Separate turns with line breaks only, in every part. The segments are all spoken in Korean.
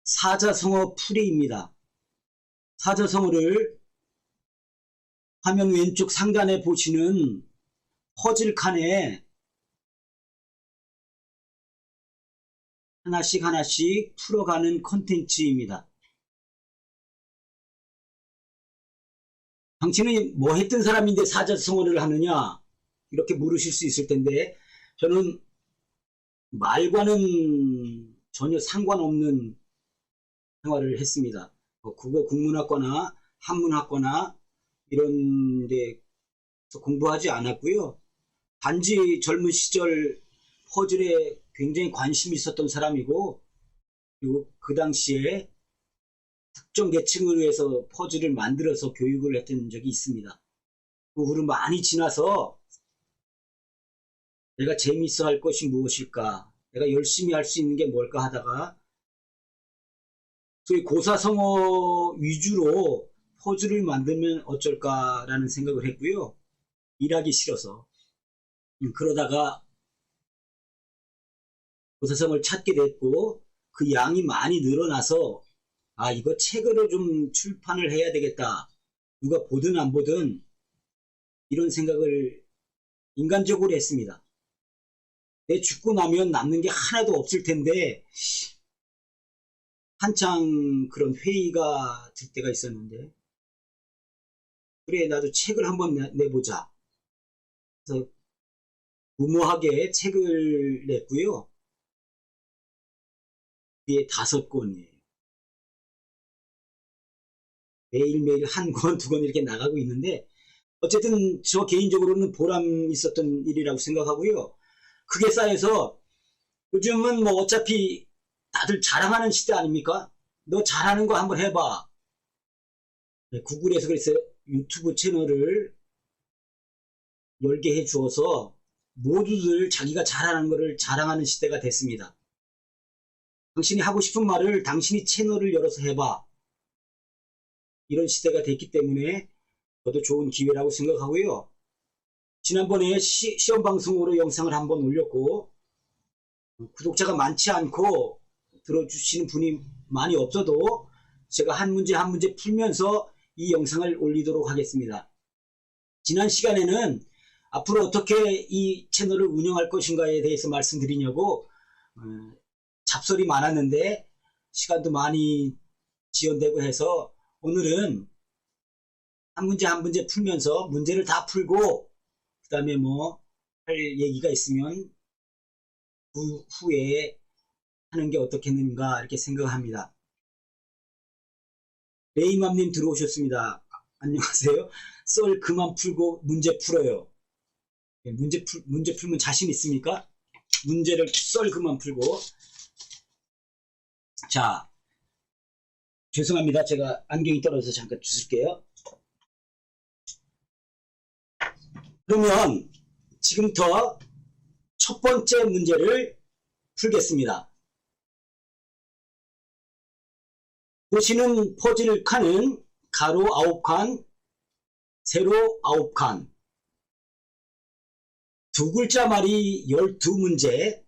사자성어 풀이입니다. 사자성어를 화면 왼쪽 상단에 보시는 퍼즐 칸에 하나씩 하나씩 풀어가는 컨텐츠입니다. 당신은 뭐 했던 사람인데 사자성어를 하느냐? 이렇게 물으실 수 있을 텐데, 저는 말과는 전혀 상관없는 생활을 했습니다. 국어 국문학과나 한문학과나 이런 데서 공부하지 않았고요. 단지 젊은 시절 퍼즐에 굉장히 관심이 있었던 사람이고, 그리고 그 당시에 특정 계층을 위해서 퍼즐을 만들어서 교육을 했던 적이 있습니다. 그 후로 많이 지나서 내가 재미있어 할 것이 무엇일까, 내가 열심히 할 수 있는 게 뭘까 하다가 소위 고사성어 위주로 퍼즐을 만들면 어쩔까라는 생각을 했고요. 일하기 싫어서. 그러다가 고사성어를 찾게 됐고, 그 양이 많이 늘어나서 이거 책으로 좀 출판을 해야 되겠다. 누가 보든 안 보든 이런 생각을 인간적으로 했습니다. 내 죽고 나면 남는 게 하나도 없을 텐데, 한창 그런 회의가 들 때가 있었는데, 그래 나도 책을 한번 내보자. 그래서 무모하게 책을 냈고요. 그게 5권이에요. 매일매일 1권, 2권 이렇게 나가고 있는데, 어쨌든 저 개인적으로는 보람 있었던 일이라고 생각하고요. 그게 쌓여서 요즘은 뭐 어차피 다들 자랑하는 시대 아닙니까? 너 잘하는 거 한번 해봐. 구글에서 그래서 유튜브 채널을 열게 해주어서 모두들 자기가 잘하는 거를 자랑하는 시대가 됐습니다. 당신이 하고 싶은 말을 당신이 채널을 열어서 해봐. 이런 시대가 됐기 때문에 저도 좋은 기회라고 생각하고요. 지난번에 시험 방송으로 영상을 한번 올렸고, 구독자가 많지 않고 들어주시는 분이 많이 없어도 제가 한 문제 한 문제 풀면서 이 영상을 올리도록 하겠습니다. 지난 시간에는 앞으로 어떻게 이 채널을 운영할 것인가에 대해서 말씀드리냐고 잡설이 많았는데 시간도 많이 지연되고 해서 오늘은 한 문제 한 문제 풀면서 문제를 다 풀고 그 다음에 뭐 할 얘기가 있으면 후에 하는 게 어떻겠는가 이렇게 생각합니다. 레이맘님 들어오셨습니다. 안녕하세요. 썰 그만 풀고 문제 풀어요. 문제 풀면 자신 있습니까? 문제를 썰 그만 풀고. 자, 죄송합니다. 제가 안경이 떨어져서 잠깐 주실게요. 그러면 지금부터 첫 번째 문제를 풀겠습니다. 보시는 퍼즐 칸은 가로 9칸, 세로 9칸, 두 글자 말이 12문제,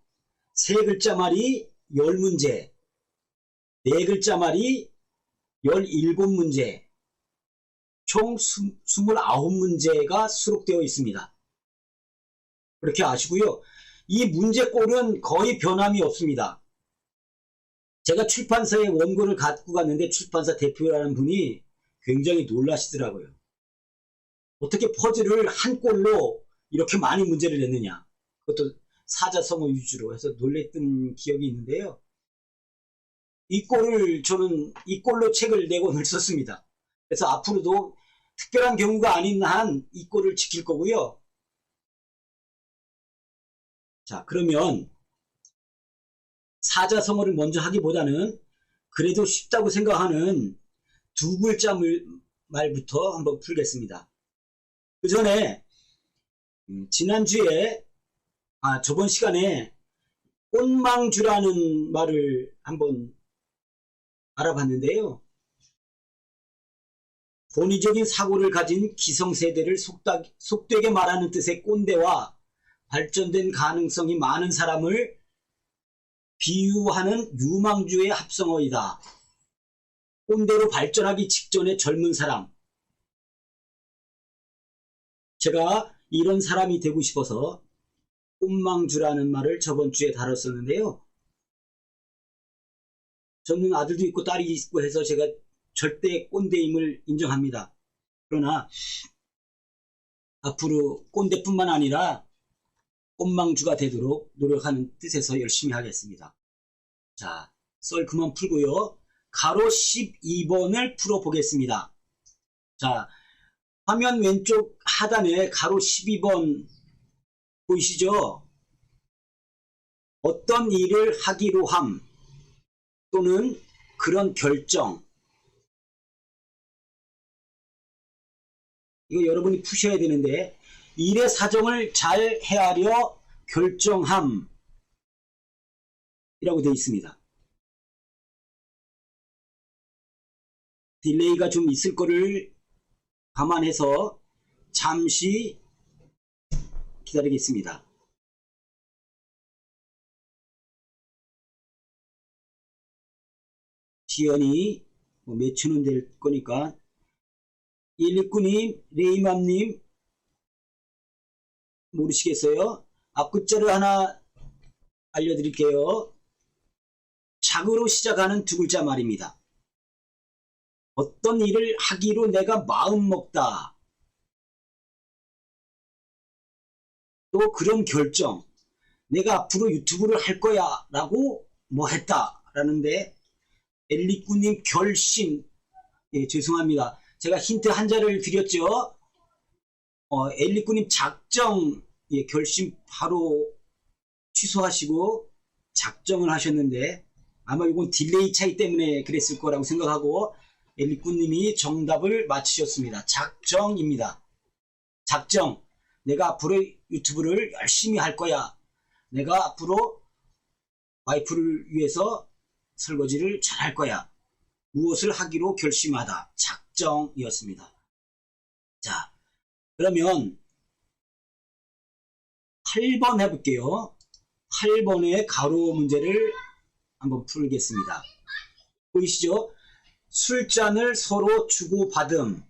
세 글자 말이 10문제, 네 글자 말이 17문제, 총 29문제가 수록되어 있습니다. 그렇게 아시고요. 이 문제꼴은 거의 변함이 없습니다. 제가 출판사에 원고를 갖고 갔는데 출판사 대표라는 분이 굉장히 놀라시더라고요. 어떻게 퍼즐을 한 꼴로 이렇게 많이 문제를 냈느냐. 그것도 사자성어 위주로 해서 놀랬던 기억이 있는데요. 저는 이 꼴로 책을 4권을 썼습니다. 그래서 앞으로도 특별한 경우가 아닌 한 이 꼴을 지킬 거고요. 자, 그러면 사자성어를 먼저 하기보다는 그래도 쉽다고 생각하는 두 글자 말부터 한번 풀겠습니다. 그 전에 지난주에 저번 시간에 꽃망주라는 말을 한번 알아봤는데요. 권위적인 사고를 가진 기성세대를 속되게 말하는 뜻의 꼰대와 발전된 가능성이 많은 사람을 비유하는 유망주의 합성어이다. 꼰대로 발전하기 직전의 젊은 사람. 제가 이런 사람이 되고 싶어서 꼰망주라는 말을 저번 주에 다뤘었는데요. 저는 아들도 있고 딸이 있고 해서 제가 절대 꼰대임을 인정합니다. 그러나 앞으로 꼰대뿐만 아니라 꼰망주가 되도록 노력하는 뜻에서 열심히 하겠습니다. 자, 썰 그만 풀고요. 가로 12번을 풀어보겠습니다. 자, 화면 왼쪽 하단에 가로 12번 보이시죠? 어떤 일을 하기로 함 또는 그런 결정. 이거 여러분이 푸셔야 되는데, 일의 사정을 잘 헤아려 결정함 이라고 되어 있습니다. 딜레이가 좀 있을 거를 감안해서 잠시 기다리겠습니다. 지연이 몇 초는 될 거니까 129님, 레이맘님 모르시겠어요? 앞글자를 하나 알려드릴게요. 작으로 시작하는 두 글자 말입니다. 어떤 일을 하기로 내가 마음먹다. 또 그런 결정. 내가 앞으로 유튜브를 할 거야 라고 뭐 했다 라는데, 엘리꾸님 결심. 예, 죄송합니다. 제가 힌트 한자를 드렸죠. 엘리꾸님 작정. 예, 결심 바로 취소하시고 작정을 하셨는데, 아마 이건 딜레이 차이 때문에 그랬을 거라고 생각하고 엘리꾸님이 정답을 맞히셨습니다. 작정입니다. 작정. 내가 앞으로 유튜브를 열심히 할 거야. 내가 앞으로 와이프를 위해서 설거지를 잘 할 거야. 무엇을 하기로 결심하다. 작정이었습니다. 자, 그러면 8번 해볼게요. 8번의 가로 문제를 한번 풀겠습니다. 보이시죠? 술잔을 서로 주고받음.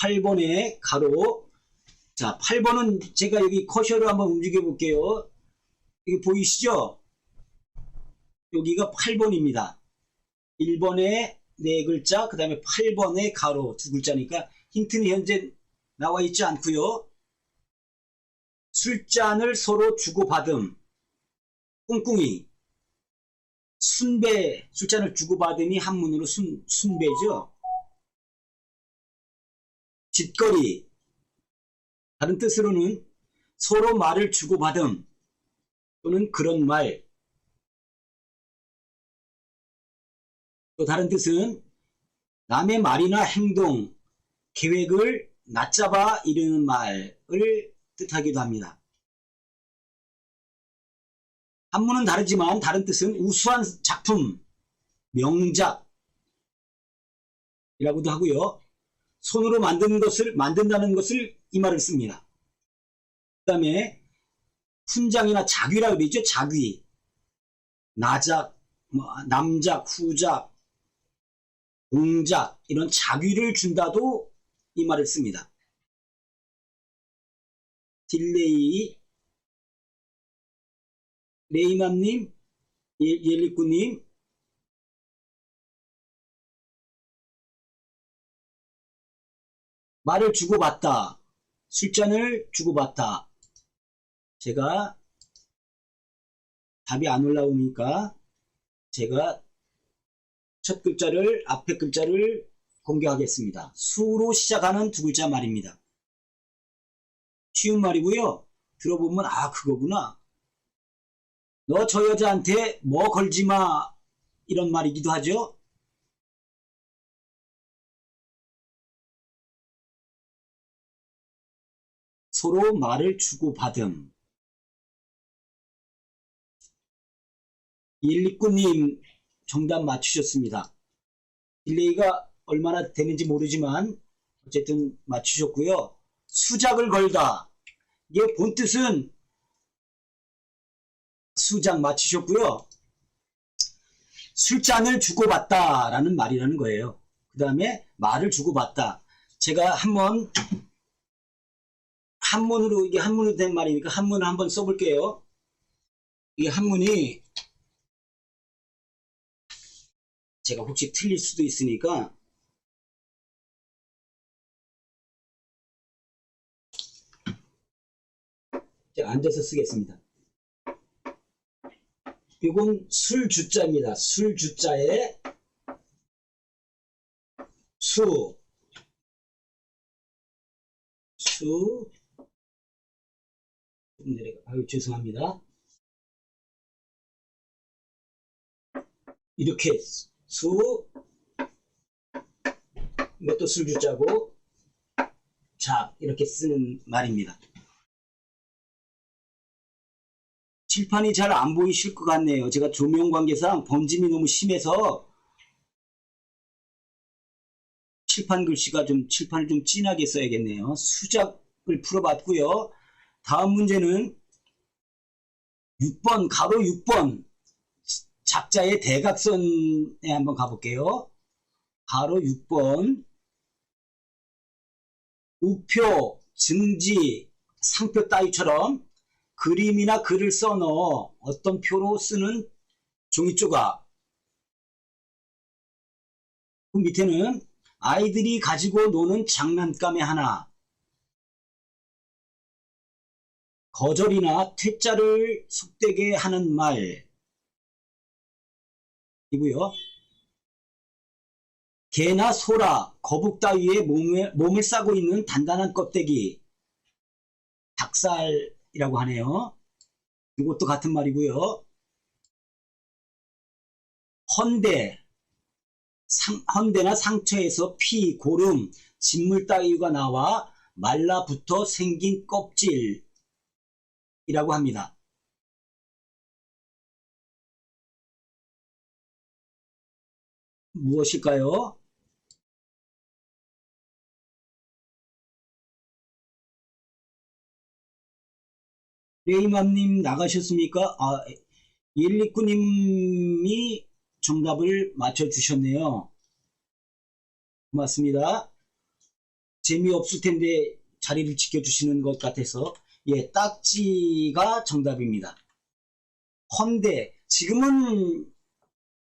8번의 가로. 자, 8번은 제가 여기 커셔를 한번 움직여 볼게요. 여기 보이시죠? 여기가 8번입니다. 1번에 4글자, 그 다음에 8번의 가로 2글자니까 힌트는 현재 나와 있지 않고요. 술잔을 서로 주고받음. 꿍꿍이. 순배. 술잔을 주고받음이 한문으로 순배죠. 짓거리. 다른 뜻으로는 서로 말을 주고받음 또는 그런 말. 또 다른 뜻은 남의 말이나 행동, 계획을 낮잡아 이르는 말을 뜻하기도 합니다. 한문은 다르지만 다른 뜻은 우수한 작품, 명작이라고도 하고요. 손으로 만든다는 것을 이 말을 씁니다. 그 다음에 훈장이나 작위라고 되죠. 작위, 나작, 남작, 후작, 공작, 이런 작위를 준다도 이 말을 씁니다. 딜레이, 레이맘님, 옐리꾸님, 말을 주고받다, 술잔을 주고받다. 제가 답이 안 올라오니까 제가 첫 글자를, 앞에 글자를 공개하겠습니다. 수로 시작하는 두 글자 말입니다. 쉬운 말이고요. 들어보면 아, 그거구나. 너 저 여자한테 뭐 걸지마, 이런 말이기도 하죠. 서로 말을 주고받음. 129님 정답 맞추셨습니다. 딜레이가 얼마나 되는지 모르지만 어쨌든 맞추셨고요. 수작을 걸다. 이게 본뜻은 수작 맞추셨고요. 술잔을 주고받다라는 말이라는 거예요. 그 다음에 말을 주고받다. 제가 한문으로, 이게 한문으로 된 말이니까 한문을 한번 써볼게요. 이게 한문이 제가 혹시 틀릴 수도 있으니까 제가 앉아서 쓰겠습니다. 이건 술주자입니다. 술주자에 아유, 죄송합니다. 이렇게 이것도 술주자고 자, 이렇게 쓰는 말입니다. 칠판이 잘 안 보이실 것 같네요. 제가 조명 관계상 번짐이 너무 심해서 칠판을 좀 진하게 써야겠네요. 수작을 풀어봤고요. 다음 문제는 6번, 가로 6번 작자의 대각선에 한번 가볼게요. 가로 6번 우표, 증지, 상표 따위처럼 그림이나 글을 써넣어 어떤 표로 쓰는 종이 조각. 그 밑에는 아이들이 가지고 노는 장난감의 하나. 거절이나 퇴짜를 속되게 하는 말. 이고요. 개나 소라, 거북 따위에 몸을 싸고 있는 단단한 껍데기. 닭살이라고 하네요. 이것도 같은 말이고요. 헌대나 상처에서 피, 고름, 진물 따위가 나와 말라붙어 생긴 껍질이라고 합니다. 무엇일까요? 레이맘님 나가셨습니까? 129님이 정답을 맞춰주셨네요. 고맙습니다. 재미없을 텐데 자리를 지켜주시는 것 같아서. 예, 딱지가 정답입니다. 헌대. 지금은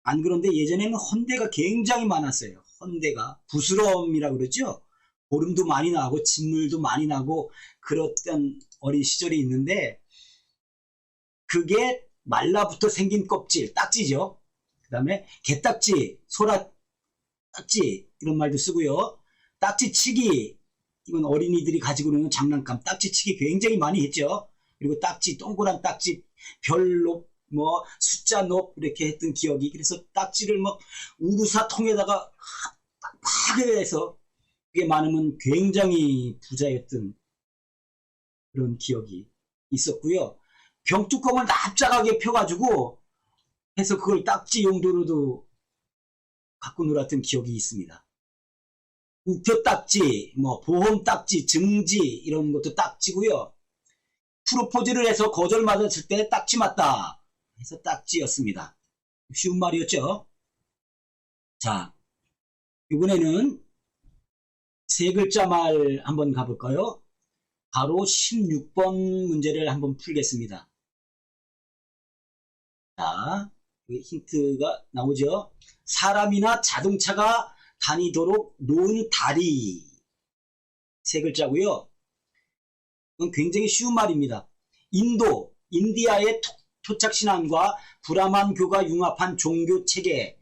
안 그런데 예전에는 헌대가 굉장히 많았어요. 헌대가. 부스럼이라고 그러죠? 고름도 많이 나고 진물도 많이 나고 그랬던 어린 시절이 있는데 그게 말라붙어 생긴 껍질, 딱지죠. 그 다음에 개딱지, 소라 딱지 이런 말도 쓰고요. 딱지치기, 이건 어린이들이 가지고 노는 장난감. 딱지치기 굉장히 많이 했죠. 그리고 딱지, 동그란 딱지, 별롭, 숫자롭 이렇게 했던 기억이. 그래서 딱지를 우루사 통에다가 팍하게 해서 그게 많으면 굉장히 부자였던 그런 기억이 있었고요. 병뚜껑을 납작하게 펴가지고 해서 그걸 딱지 용도로도 갖고 놀았던 기억이 있습니다. 우표 딱지, 보험 딱지, 증지 이런 것도 딱지고요. 프로포즈를 해서 거절 맞았을 때 딱지 맞다 해서 딱지였습니다. 쉬운 말이었죠. 자, 이번에는 세 글자 말 한번 가볼까요? 바로 16번 문제를 한번 풀겠습니다. 자, 힌트가 나오죠. 사람이나 자동차가 다니도록 놓은 다리. 세 글자고요. 이건 굉장히 쉬운 말입니다. 인디아의 토착신앙과 브라만교가 융합한 종교 체계,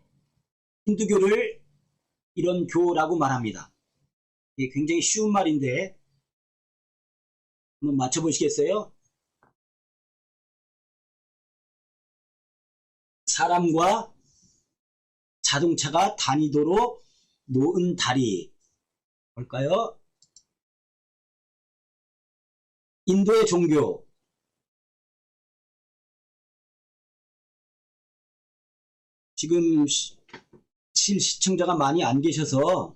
힌두교를 이런 교라고 말합니다. 이게 굉장히 쉬운 말인데 한번 맞춰보시겠어요? 사람과 자동차가 다니도록 놓은 다리. 뭘까요? 인도의 종교. 지금 시청자가 많이 안 계셔서,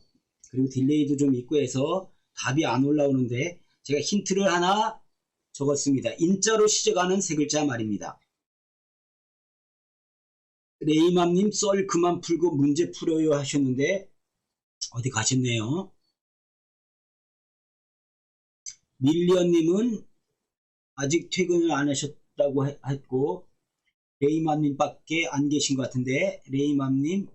그리고 딜레이도 좀 있고 해서 답이 안 올라오는데 제가 힌트를 하나 적었습니다. 인자로 시작하는 세 글자 말입니다. 레이맘님 썰 그만 풀고 문제 풀어요 하셨는데 어디 가셨네요. 밀리언님은 아직 퇴근을 안 하셨다고 했고 레이맘님밖에 안 계신 것 같은데 레이맘님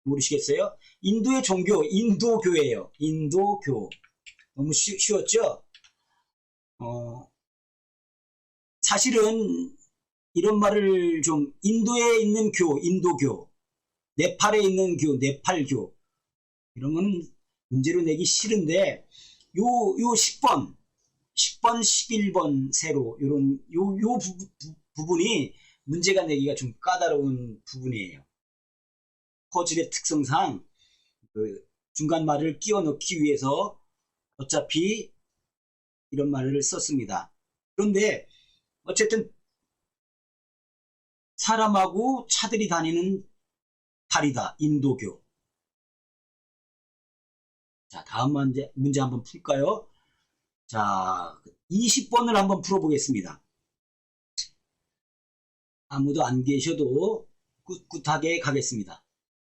모르시겠어요? 인도의 종교 인도교예요. 인도교. 너무 쉬웠죠? 사실은 이런 말을 좀 인도에 있는 교 인도교, 네팔에 있는 교 네팔교 이런 거는 문제로 내기 싫은데 요 10번 11번 세로 요런 요 부분이 문제가 내기가 좀 까다로운 부분이에요. 퍼즐의 특성상 그 중간 말을 끼워 넣기 위해서 어차피 이런 말을 썼습니다. 그런데 어쨌든 사람하고 차들이 다니는 다리다. 인도교. 자, 다음 문제 한번 풀까요? 자, 20번을 한번 풀어보겠습니다. 아무도 안 계셔도 꿋꿋하게 가겠습니다.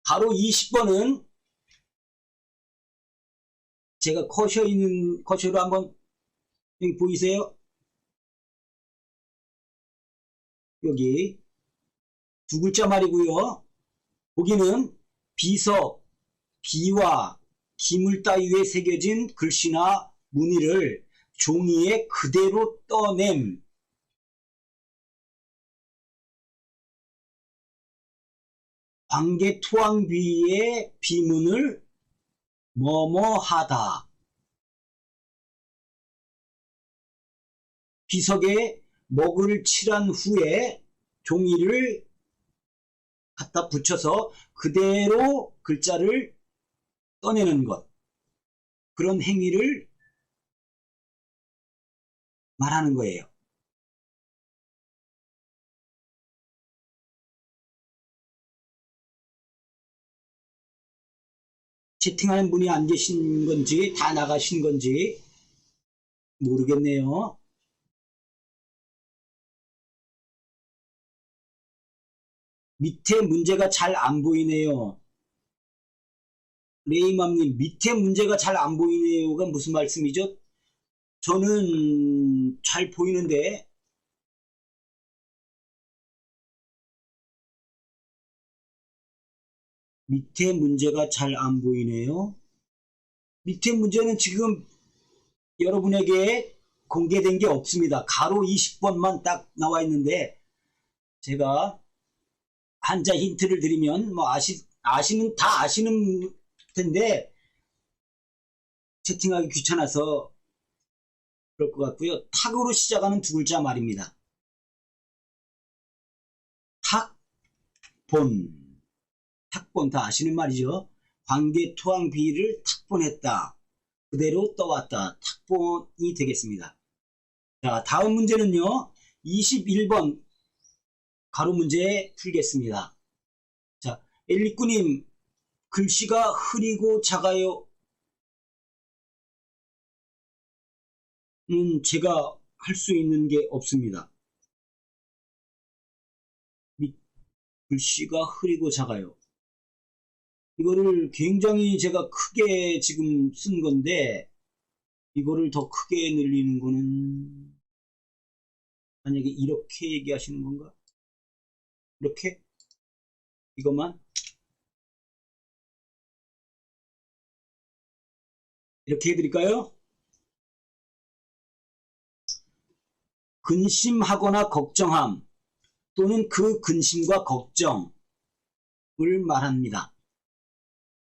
바로 20번은 제가 커셔로 한번 여기 보이세요? 여기 두 글자 말이고요. 거기는 비석, 비와 기물 따위에 새겨진 글씨나 무늬를 종이에 그대로 떠냄. 광개토왕비의 비문을 뭐뭐하다. 비석에 먹을 칠한 후에 종이를 갖다 붙여서 그대로 글자를 떠내는 것. 그런 행위를 말하는 거예요. 채팅하는 분이 안 계신 건지 다 나가신 건지 모르겠네요. 밑에 문제가 잘 안 보이네요. 레이맘님 밑에 문제가 잘 안 보이네요가 무슨 말씀이죠? 저는 잘 보이는데 밑에 문제가 잘 안 보이네요. 밑에 문제는 지금 여러분에게 공개된 게 없습니다. 가로 20번만 딱 나와 있는데 제가 한자 힌트를 드리면 뭐 다 아시는 텐데 채팅하기 귀찮아서 그럴 것 같고요. 탁으로 시작하는 두 글자 말입니다. 탁본. 탁본 다 아시는 말이죠. 광개토왕비를 탁본했다. 그대로 떠왔다. 탁본이 되겠습니다. 자, 다음 문제는요. 21번 가로 문제 풀겠습니다. 자, 엘리꾸님 글씨가 흐리고 작아요. 제가 할 수 있는 게 없습니다. 글씨가 흐리고 작아요. 이거를 굉장히 제가 크게 지금 쓴 건데 이거를 더 크게 늘리는 거는 만약에 이렇게 얘기하시는 건가? 이렇게? 이것만? 이렇게 해드릴까요? 근심하거나 걱정함 또는 그 근심과 걱정을 말합니다.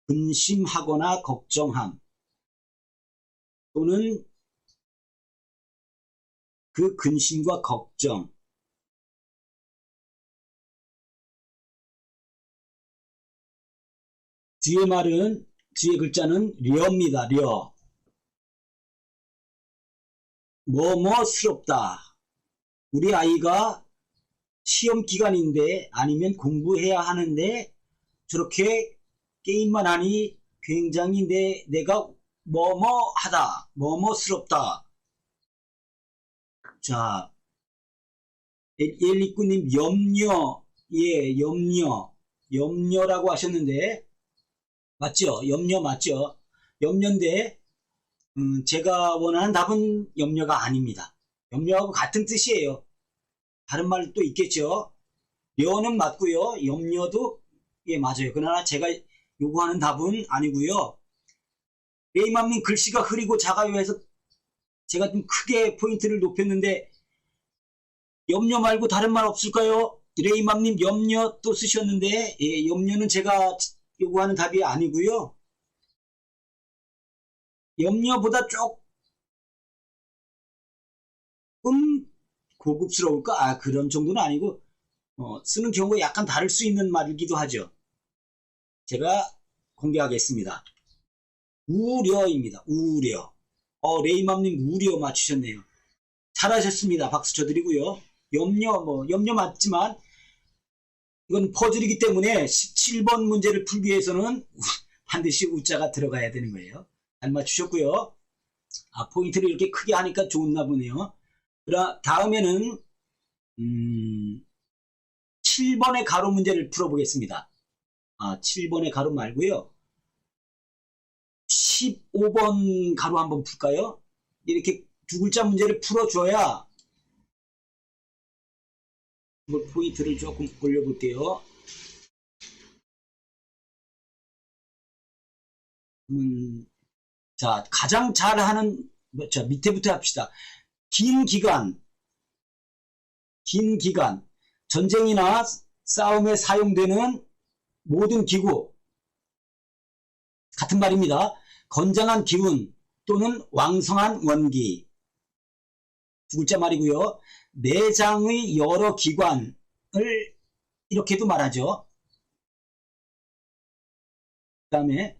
근심하거나 걱정함 또는 그 근심과 걱정. 뒤에 글자는 려입니다. 려. 뭐뭐스럽다. 우리 아이가 시험 기간인데 아니면 공부해야 하는데 저렇게 게임만 하니 굉장히 내가 뭐뭐하다. 뭐뭐스럽다. 자, 엘리꾸님 염려. 예, 염려. 염려라고 하셨는데, 맞죠? 염려 맞죠? 염려인데, 제가 원하는 답은 염려가 아닙니다. 염려하고 같은 뜻이에요. 다른 말도 있겠죠? 려는 맞고요. 염려도 예 맞아요. 그러나 제가 요구하는 답은 아니고요. 레이맘님 글씨가 흐리고 작아요 해서 제가 좀 크게 포인트를 높였는데 염려 말고 다른 말 없을까요? 레이맘님 염려 또 쓰셨는데 예, 염려는 제가 요구하는 답이 아니고요. 염려보다 조금 고급스러울까? 아, 그런 정도는 아니고 쓰는 경우가 약간 다를 수 있는 말이기도 하죠. 제가 공개하겠습니다. 우려입니다. 우려. 레이맘님 우려 맞추셨네요. 잘하셨습니다. 박수 쳐드리고요. 염려 맞지만 이건 퍼즐이기 때문에 17번 문제를 풀기 위해서는 반드시 우자가 들어가야 되는 거예요. 잘 맞추셨고요. 아, 포인트를 이렇게 크게 하니까 좋나 보네요. 다음에는 7번의 가로 문제를 풀어보겠습니다. 7번의 가로 말고요. 15번 가로 한번 풀까요? 이렇게 두 글자 문제를 풀어줘야 포인트를 조금 올려볼게요. 자, 가장 잘하는, 자, 밑에부터 합시다. 긴 기간, 전쟁이나 싸움에 사용되는 모든 기구, 같은 말입니다. 건장한 기운 또는 왕성한 원기. 두 글자 말이고요. 내장의 여러 기관을 이렇게도 말하죠. 그 다음에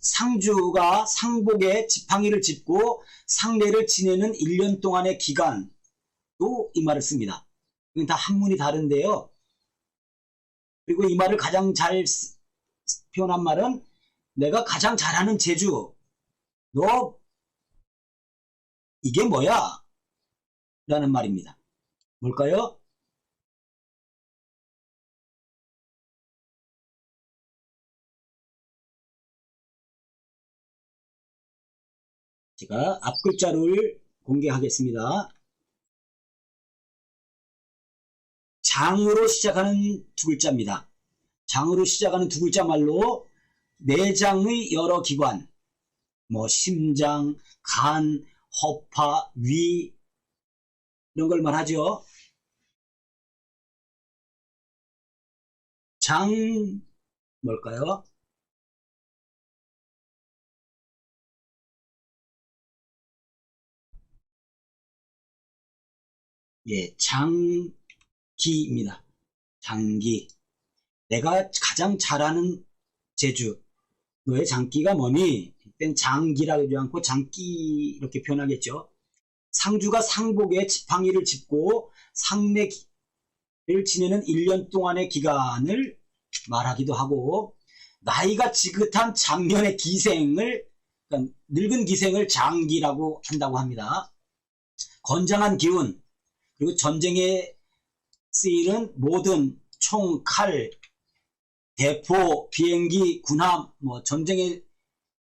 상주가 상복에 지팡이를 짚고 상례를 지내는 1년 동안의 기간도 이 말을 씁니다. 이건 다 한문이 다른데요. 그리고 이 말을 가장 잘 표현한 말은 내가 가장 잘하는 재주, 너 이게 뭐야? 라는 말입니다. 뭘까요? 제가 앞글자를 공개하겠습니다. 장으로 시작하는 두 글자입니다. 장으로 시작하는 두 글자 말로 내장의 여러 기관, 뭐 심장, 간, 허파, 위 이런 걸 말하죠. 장 뭘까요? 예, 장기입니다. 장기. 내가 가장 잘하는 재주. 너의 장기가 뭐니? 이땐 장기라고 하지 않고 장기 이렇게 표현하겠죠. 상주가 상복에 지팡이를 짚고 상례를 지내는 1년 동안의 기간을 말하기도 하고 나이가 지긋한 장년의 기생을 그러니까 늙은 기생을 장기라고 한다고 합니다. 건장한 기운 그리고 전쟁에 쓰이는 모든 총, 칼, 대포, 비행기, 군함, 뭐 전쟁에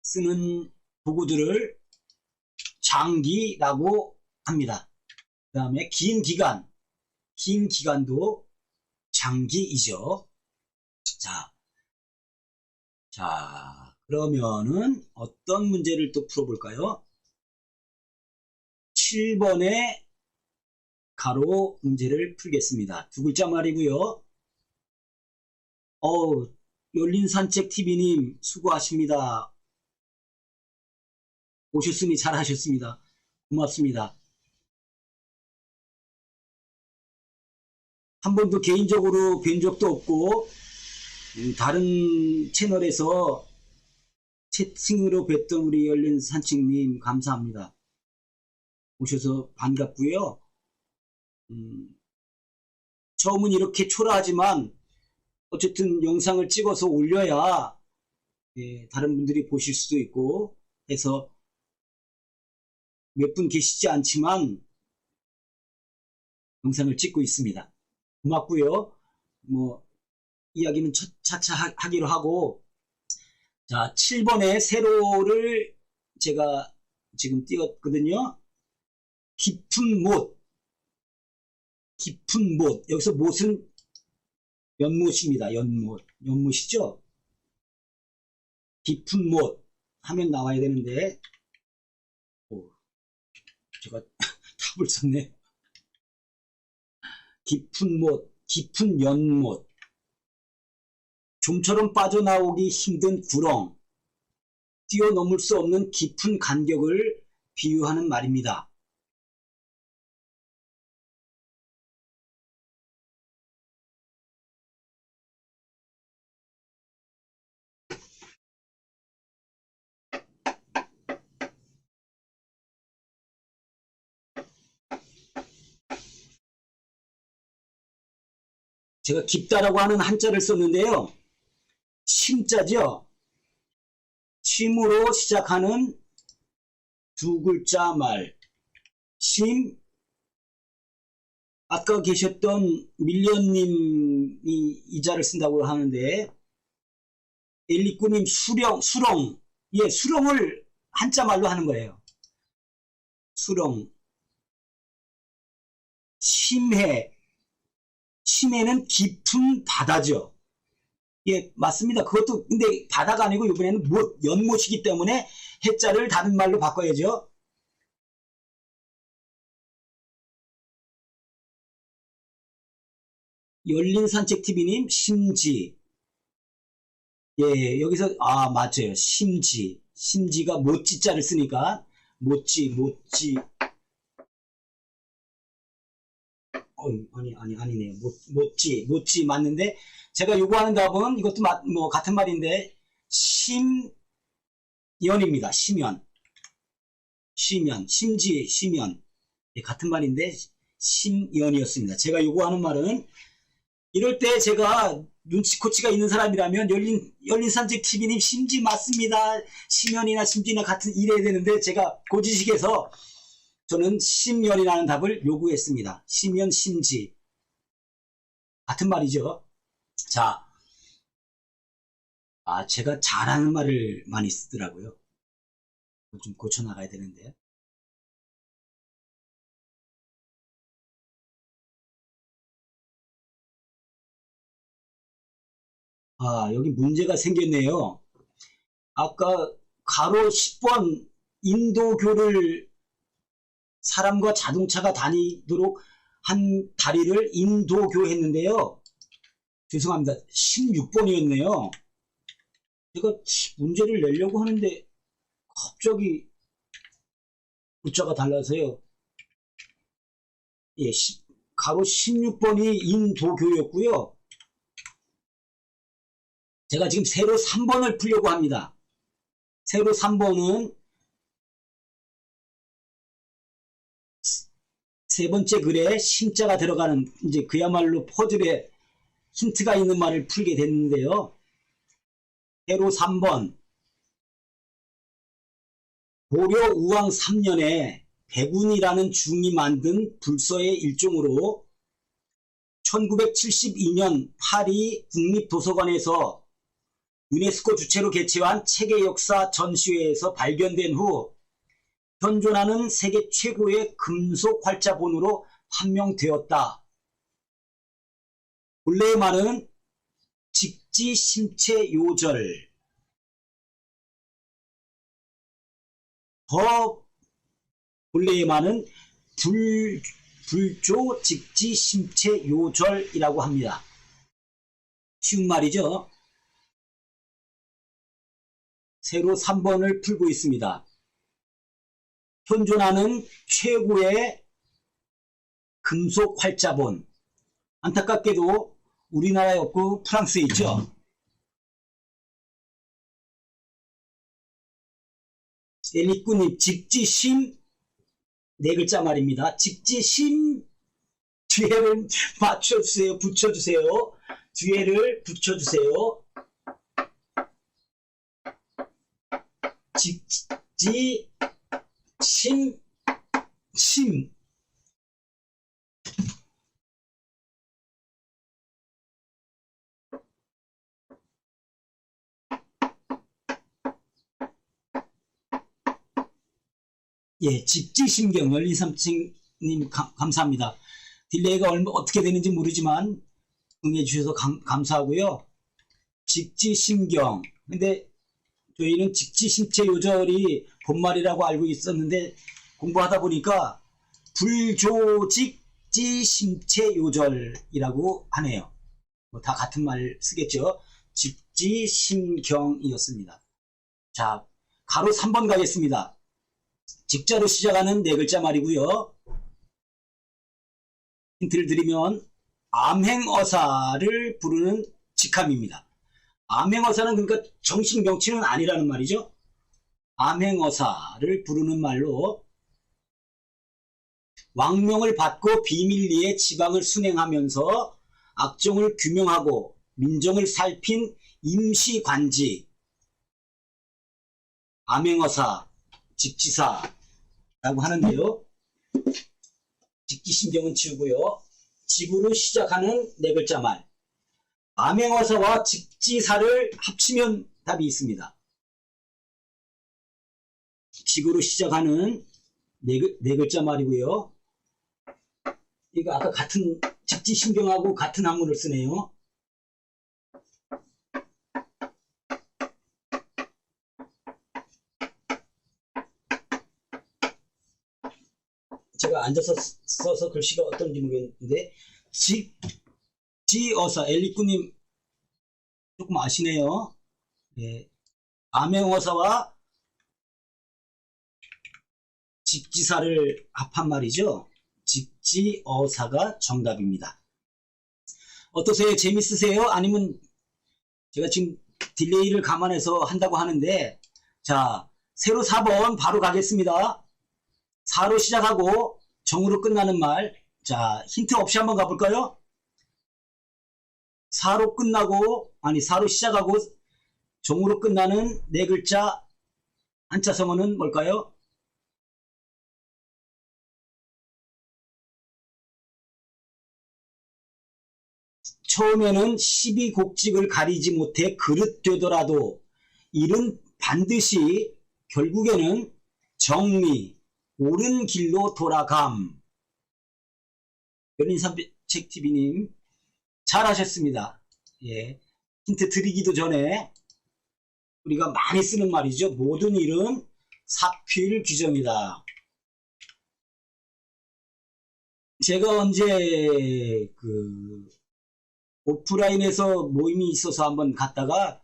쓰는 도구들을 장기라고 합니다. 그 다음에 긴 기간도 장기이죠. 자, 그러면은 어떤 문제를 또 풀어볼까요? 7번의 가로 문제를 풀겠습니다. 두 글자 말이고요. 열린산책TV님 수고하십니다. 오셨으니 잘하셨습니다. 고맙습니다. 한 번도 개인적으로 뵌 적도 없고 다른 채널에서 채팅으로 뵀던 우리 열린산책님 감사합니다. 오셔서 반갑고요. 처음은 이렇게 초라하지만 어쨌든 영상을 찍어서 올려야 다른 분들이 보실 수도 있고 해서 몇 분 계시지 않지만 영상을 찍고 있습니다. 고맙고요. 이야기는 차차 하기로 하고, 자, 7번에 세로를 제가 지금 띄웠거든요. 깊은 못. 깊은 못. 여기서 못은 연못입니다. 연못. 연못이죠? 깊은 못 하면 나와야 되는데, 오, 제가 답을 썼네. 깊은 못, 깊은 연못. 좀처럼 빠져나오기 힘든 구렁. 뛰어넘을 수 없는 깊은 간격을 비유하는 말입니다. 제가 깊다라고 하는 한자를 썼는데요. 심자죠. 심으로 시작하는 두 글자 말. 심. 아까 계셨던 밀련님이 이 자를 쓴다고 하는데, 엘리꾸님 수렁. 예, 수렁을 한자 말로 하는 거예요. 수렁. 심해. 심해는 깊은 바다죠. 예, 맞습니다. 그것도 근데 바다가 아니고 이번에는 연못이기 때문에 해자를 다른 말로 바꿔야죠. 열린산책TV님 심지. 예, 여기서 맞아요. 심지. 심지가 못지자를 쓰니까 못지. 아니네요. 못지 맞는데, 제가 요구하는 답은 이것도 같은 말인데, 심연입니다. 심연. 심연. 예, 같은 말인데, 심연이었습니다. 제가 요구하는 말은, 이럴 때 제가 눈치코치가 있는 사람이라면, 열린산책TV님 심지 맞습니다. 심연이나 심지나 같은 이래야 되는데, 제가 고지식에서 저는 심연이라는 답을 요구했습니다. 심연, 심지. 같은 말이죠. 자, 제가 잘하는 말을 많이 쓰더라고요. 좀 고쳐나가야 되는데. 여기 문제가 생겼네요. 아까 가로 10번 인도교를 사람과 자동차가 다니도록 한 다리를 인도교 했는데요. 죄송합니다. 16번이었네요. 제가 문제를 내려고 하는데 갑자기 글자가 달라서요. 예, 가로 16번이 인도교였고요. 제가 지금 세로 3번을 풀려고 합니다. 세로 3번은 세 번째 글에 심자가 들어가는, 이제 그야말로 퍼즐에 힌트가 있는 말을 풀게 됐는데요. 세로 3번. 고려 우왕 3년에 백운이라는 중이 만든 불서의 일종으로 1972년 파리 국립도서관에서 유네스코 주최로 개최한 책의 역사 전시회에서 발견된 후 현존하는 세계 최고의 금속 활자본으로 판명되었다. 본래의 말은 직지심체요절. 본래의 말은 불조 직지심체요절이라고 합니다. 쉬운 말이죠. 세로 3번을 풀고 있습니다. 현존하는 최고의 금속 활자본. 안타깝게도 우리나라에 없고 프랑스에 있죠. 엘리꾸님, 직지심, 네 글자 말입니다. 직지심, 뒤에를 맞춰주세요. 붙여주세요. 뒤에를 붙여주세요. 직지심, 심. 예, 직지심경 열린삼층님 감사합니다. 딜레이가 어떻게 되는지 모르지만 응해주셔서 감사하고요. 직지심경. 근데 저희는 직지심체 요절이 본말이라고 알고 있었는데 공부하다 보니까 불조직지심체 요절이라고 하네요. 뭐 다 같은 말 쓰겠죠. 직지심경이었습니다. 자, 가로 3번 가겠습니다. 직자로 시작하는 네 글자 말이고요. 힌트를 드리면 암행어사를 부르는 직함입니다. 암행어사는 그러니까 정식 명칭은 아니라는 말이죠. 암행어사를 부르는 말로 왕명을 받고 비밀리에 지방을 순행하면서 악정을 규명하고 민정을 살핀 임시관지, 암행어사, 직지사라고 하는데요. 직지심경은 지우고요. 집으로 시작하는 네 글자 말. 암행어사와 직지사를 합치면 답이 있습니다. 직으로 시작하는 네 글자 말이고요. 이거 아까 같은 직지심경하고 같은 한문을 쓰네요. 제가 앉아서 써서 글씨가 어떤지 모르겠는데 지어사 엘리꾸님 조금 아시네요. 네. 암행어사와 직지사를 합한 말이죠. 직지어사가 정답입니다. 어떠세요? 재밌으세요? 아니면 제가 지금 딜레이를 감안해서 한다고 하는데, 자, 세로 4번 바로 가겠습니다. 4로 시작하고 정으로 끝나는 말. 자, 힌트 없이 한번 가볼까요? 4로 끝나고, 아니 4로 시작하고 정으로 끝나는 네 글자 한자 성어는 뭘까요? 처음에는 시비곡직을 가리지 못해 그릇 되더라도 이는 반드시 결국에는 정리, 옳은 길로 돌아감. 열린삼책TV님 잘하셨습니다. 예, 힌트 드리기도 전에 우리가 많이 쓰는 말이죠. 모든 일은 사필 규정이다. 제가 언제 오프라인에서 모임이 있어서 한번 갔다가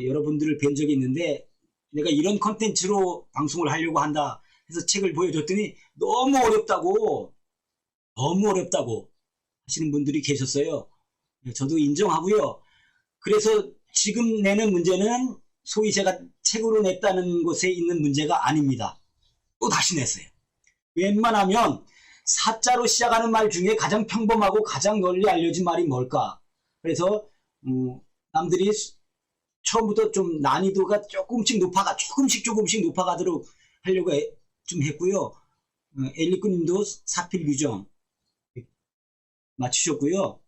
여러분들을 뵌 적이 있는데, 내가 이런 컨텐츠로 방송을 하려고 한다 해서 책을 보여줬더니 너무 어렵다고 하시는 분들이 계셨어요. 저도 인정하고요. 그래서 지금 내는 문제는 소위 제가 책으로 냈다는 것에 있는 문제가 아닙니다. 또 다시 냈어요. 웬만하면 사자로 시작하는 말 중에 가장 평범하고 가장 널리 알려진 말이 뭘까? 그래서 남들이 처음부터 좀 난이도가 조금씩 높아가도록 하려고 좀 했고요. 엘리꾸님도 사필 규정 맞추셨고요.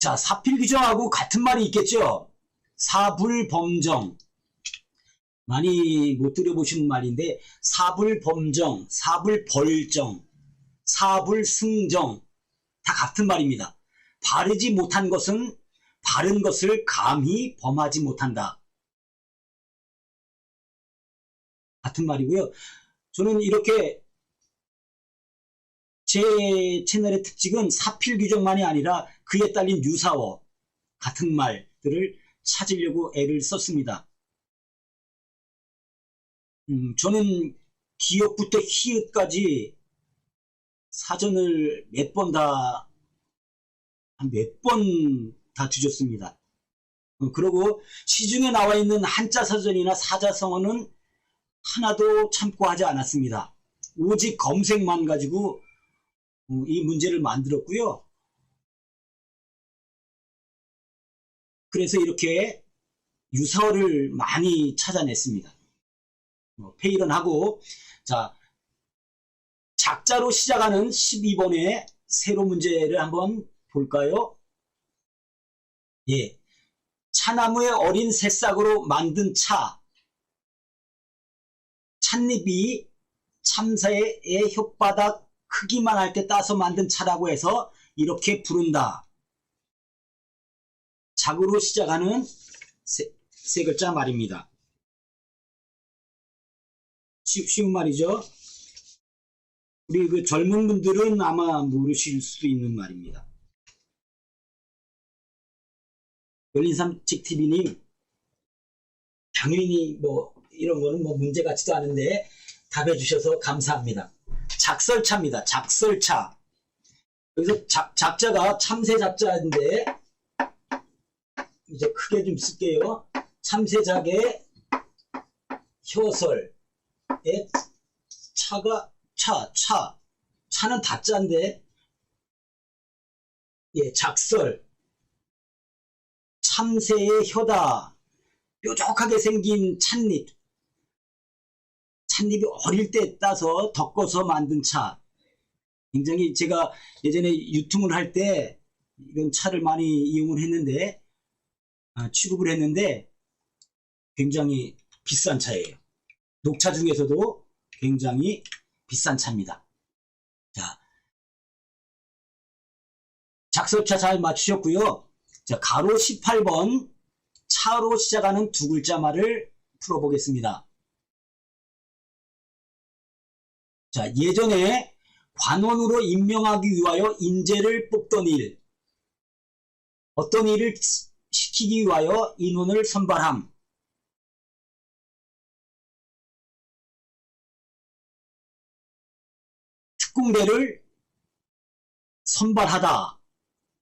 자, 사필 규정하고 같은 말이 있겠죠. 사불범정. 많이 못 들어보신 말인데, 사불범정, 사불벌정, 사불승정 다 같은 말입니다. 바르지 못한 것은 바른 것을 감히 범하지 못한다. 같은 말이고요. 저는 이렇게 제 채널의 특징은 사필 규정만이 아니라 그에 딸린 유사어 같은 말들을 찾으려고 애를 썼습니다. 저는 기역부터 히읗까지 사전을 몇 번 다 뒤졌습니다. 그리고 시중에 나와 있는 한자 사전이나 사자성어는 하나도 참고하지 않았습니다. 오직 검색만 가지고 이 문제를 만들었고요. 그래서 이렇게 유사어를 많이 찾아냈습니다. 페이런하고, 자, 작자로 시작하는 12번의 세로 문제를 한번 볼까요? 예. 차나무의 어린 새싹으로 만든 찻잎이 참새의 혓바닥 크기만 할 때 따서 만든 차라고 해서 이렇게 부른다. 작으로 시작하는 세 글자 말입니다. 쉬운 말이죠. 우리 그 젊은 분들은 아마 모르실 수 있는 말입니다. 열린산책TV님, 당연히 뭐 이런 거는 뭐 문제 같지도 않은데 답해 주셔서 감사합니다. 작설차입니다. 작설차. 여기서 작자가 참새 작자인데 이제 크게 좀 쓸게요. 참새작의 혀설에 차는 다자인데, 예, 작설. 참새의 혀다. 뾰족하게 생긴 찻잎. 찻잎이 어릴 때 따서 덮어서 만든 차. 굉장히 제가 예전에 유통을 할 때 이런 차를 많이 이용을 했는데, 취급을 했는데 굉장히 비싼 차예요. 녹차 중에서도 굉장히 비싼 차입니다. 자, 작설차 잘 맞추셨고요. 자, 가로 18번 차로 시작하는 두 글자 말을 풀어보겠습니다. 자, 예전에 관원으로 임명하기 위하여 인재를 뽑던 일, 어떤 일을 시키기 위하여 인원을 선발함. 특공대를 선발하다.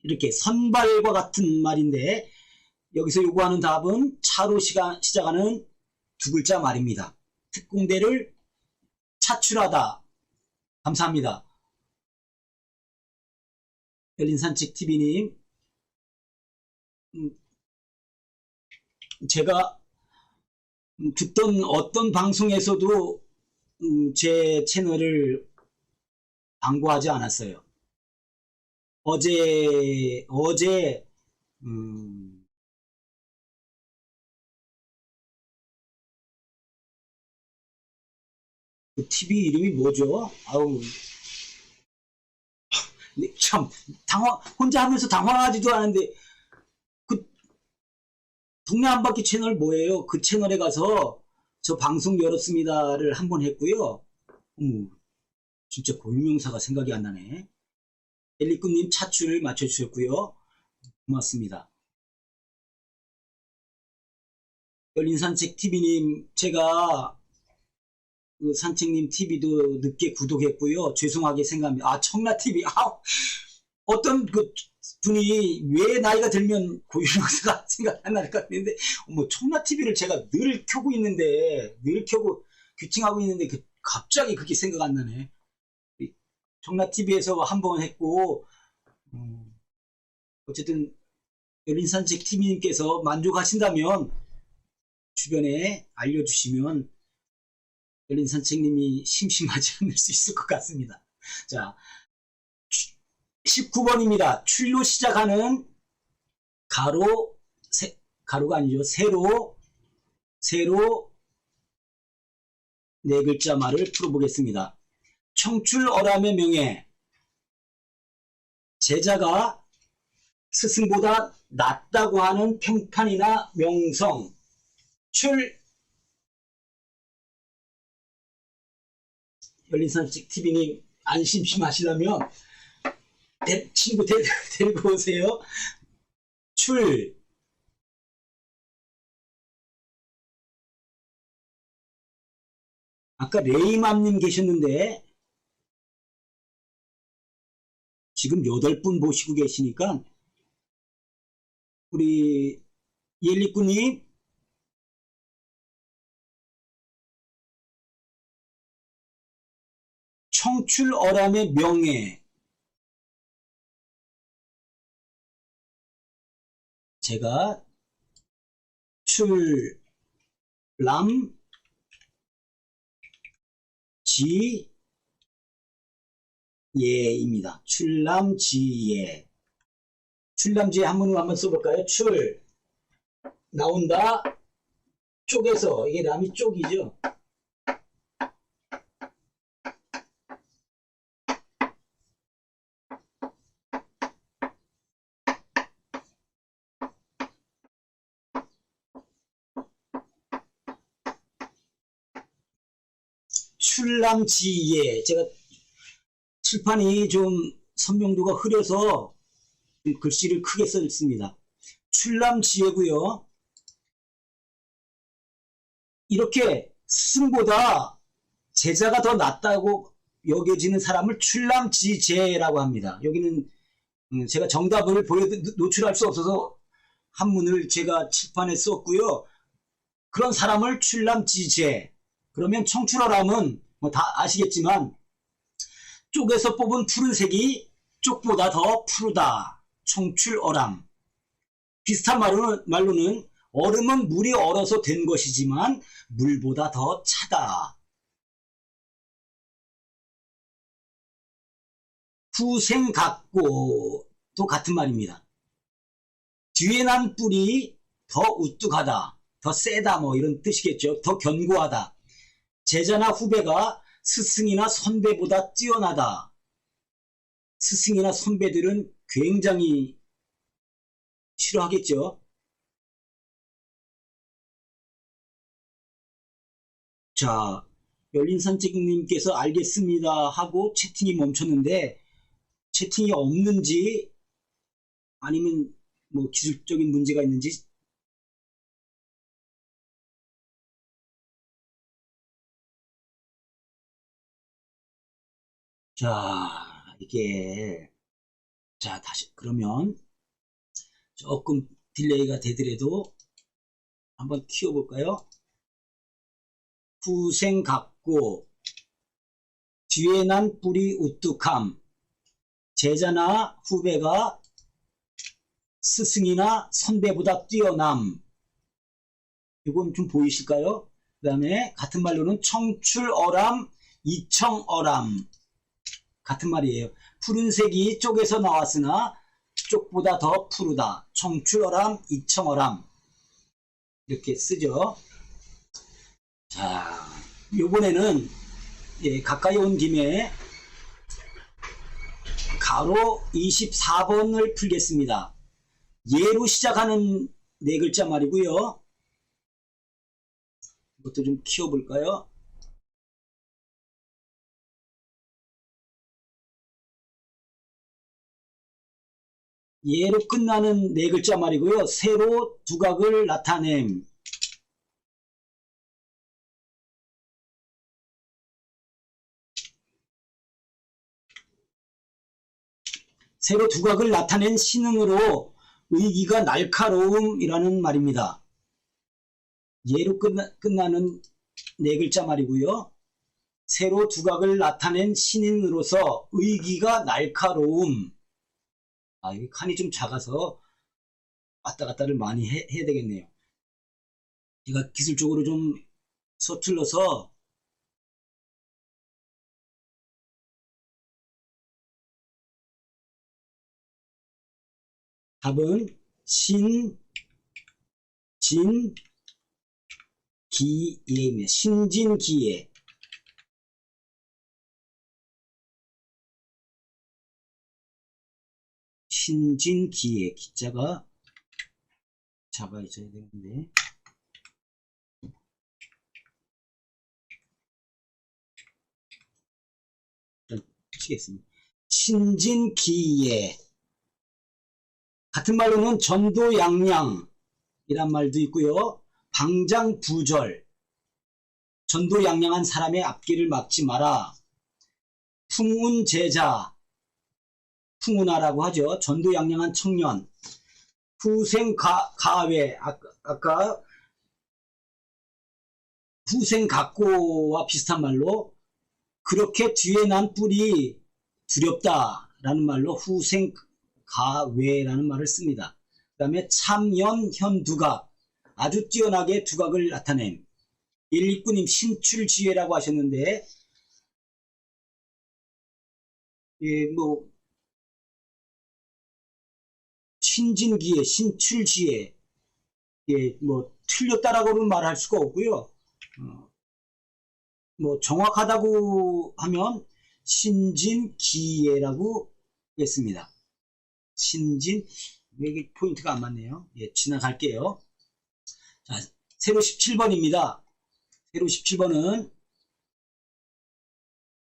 이렇게 선발과 같은 말인데 여기서 요구하는 답은 차로 시작하는 두 글자 말입니다. 특공대를 차출하다. 감사합니다. 열린산책TV님, 제가 듣던 어떤 방송에서도 제 채널을 광고하지 않았어요. 어제 그 TV 이름이 뭐죠? 아우, 참 혼자 하면서 당황하지도 않은데, 그 동네 한바퀴 채널 뭐예요? 그 채널에 가서 저 방송 열었습니다를 한번 했고요. 진짜 고유명사가 생각이 안 나네. 엘리꾸님 차출 맞춰주셨고요. 고맙습니다. 열린산책TV님, 제가 그 산책님 TV도 늦게 구독했고요. 죄송하게 생각합니다. 청라TV. 어떤 그 분이 왜 나이가 들면 고유명사가 생각 안 날 것 같은데, 청라TV를 제가 늘 켜고 있는데, 규팅하고 있는데, 갑자기 그게 생각 안 나네. 청라TV에서 한번 했고, 어쨌든 열린산책TV님께서 만족하신다면 주변에 알려주시면 열린산책님이 심심하지 않을 수 있을 것 같습니다. 자, 19번입니다. 출로 시작하는 가로가 아니죠. 세로 네 글자 말을 풀어보겠습니다. 청출어람의 명예. 제자가 스승보다 낫다고 하는 평판이나 명성. 열린산책TV님 안 심심하시다면 친구 데리고 오세요. 아까 레이맘님 계셨는데 지금 8분 보시고 계시니까 우리 옐리꾸님, 청출어람의 명예. 제가 출람지예입니다. 출람지예. 출람지예 한번 써볼까요? 나온다. 쪽에서, 이게 람이 쪽이죠. 출람지예. 제가 칠판이 좀 선명도가 흐려서 글씨를 크게 썼습니다. 출람지예고요. 이렇게 스승보다 제자가 더 낫다고 여겨지는 사람을 출람지제라고 합니다. 여기는 제가 정답을 노출할 수 없어서 한문을 제가 칠판에 썼고요. 그런 사람을 출람지제. 그러면 청출어람은 뭐 다 아시겠지만 쪽에서 뽑은 푸른색이 쪽보다 더 푸르다. 청출어람. 비슷한 말로는 얼음은 물이 얼어서 된 것이지만 물보다 더 차다. 후생각고도 같은 말입니다. 뒤에 난 뿔이 더 우뚝하다, 더 세다 뭐 이런 뜻이겠죠. 더 견고하다. 제자나 후배가 스승이나 선배보다 뛰어나다. 스승이나 선배들은 굉장히 싫어하겠죠. 자, 열린산책님께서 알겠습니다 하고 채팅이 멈췄는데 채팅이 없는지 아니면 뭐 기술적인 문제가 있는지 자 이게 자 다시 그러면 조금 딜레이가 되더라도 한번 키워볼까요? 후생각고 뒤에 난 뿔이 우뚝함 제자나 후배가 스승이나 선배보다 뛰어남. 이건 좀 보이실까요? 그 다음에 같은 말로는 청출어람, 이청어람. 같은 말이에요. 푸른색이 쪽에서 나왔으나 쪽보다 더 푸르다. 청출어람, 이청어람. 이렇게 쓰죠. 자, 요번에는 가까이 온 김에 가로 24번을 풀겠습니다. 예로 시작하는 네 글자 말이고요. 이것도 좀 키워볼까요? 예로 끝나는 네 글자 말이고요. 세로 두각을 나타냄. 세로 두각을 나타낸 신흥으로 의기가 날카로움이라는 말입니다. 예로 끝나는 네 글자 말이고요. 세로 두각을 나타낸 신인으로서 의기가 날카로움. 아, 여기 칸이 좀 작아서 왔다 갔다를 많이 해야 되겠네요. 제가 기술적으로 좀 서툴러서 답은 신진기예입니다. 신진기예. 신진기예. 기자가 작아져야 되는데. 일단 치겠습니다. 신진기예. 같은 말로는 전도양양 이란 말도 있고요. 방장부절 전도양양한 사람의 앞길을 막지 마라. 풍운제자 풍운하라고 하죠. 전도양양한 청년. 후생가외 아까 후생각고와 비슷한 말로 그렇게 뒤에 난 뿔이 두렵다라는 말로 후생가외라는 말을 씁니다. 그 다음에 참연현두각 아주 뛰어나게 두각을 나타냄. 119님 신출지혜라고 하셨는데 뭐 신진기에 신출지혜 뭐 틀렸다라고는 말할 수가 없고요. 뭐 정확하다고 하면 신진기예라고 했습니다. 이게 포인트가 안 맞네요. 지나갈게요. 자, 세로 17번입니다. 세로 17번은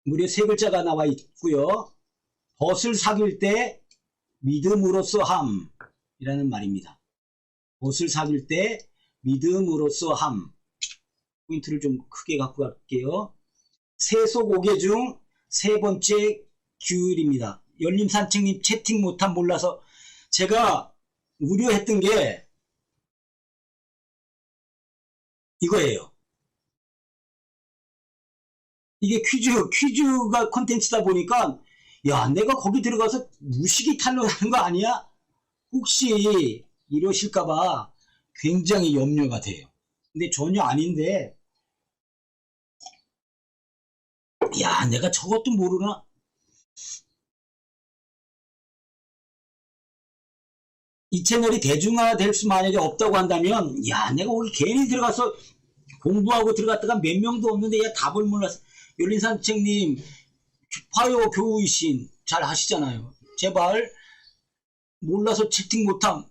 무려 세 글자가 나와 있고요. 벗을 사귈 때 믿음으로써 함이라는 말입니다. 벗을 사귈 때 믿음으로써 함. 포인트를 좀 크게 갖고 갈게요. 세속 5개 중 세 번째 규율입니다. 열림산책님 채팅 못함 몰라서 제가 우려했던 게 이거예요. 이게 퀴즈가 콘텐츠다 보니까 야, 내가 거기 들어가서 무식이 탄로나는 거 아니야? 혹시 이러실까봐 굉장히 염려가 돼요. 근데 전혀 아닌데, 야, 내가 저것도 모르나? 이 채널이 대중화될 수 만약에 없다고 한다면, 야, 내가 거기 괜히 들어가서 공부하고 들어갔다가 몇 명도 없는데, 야, 답을 몰라서. 열린산책님, 화요 교우이신 잘 하시잖아요. 제발 몰라서 채팅 못함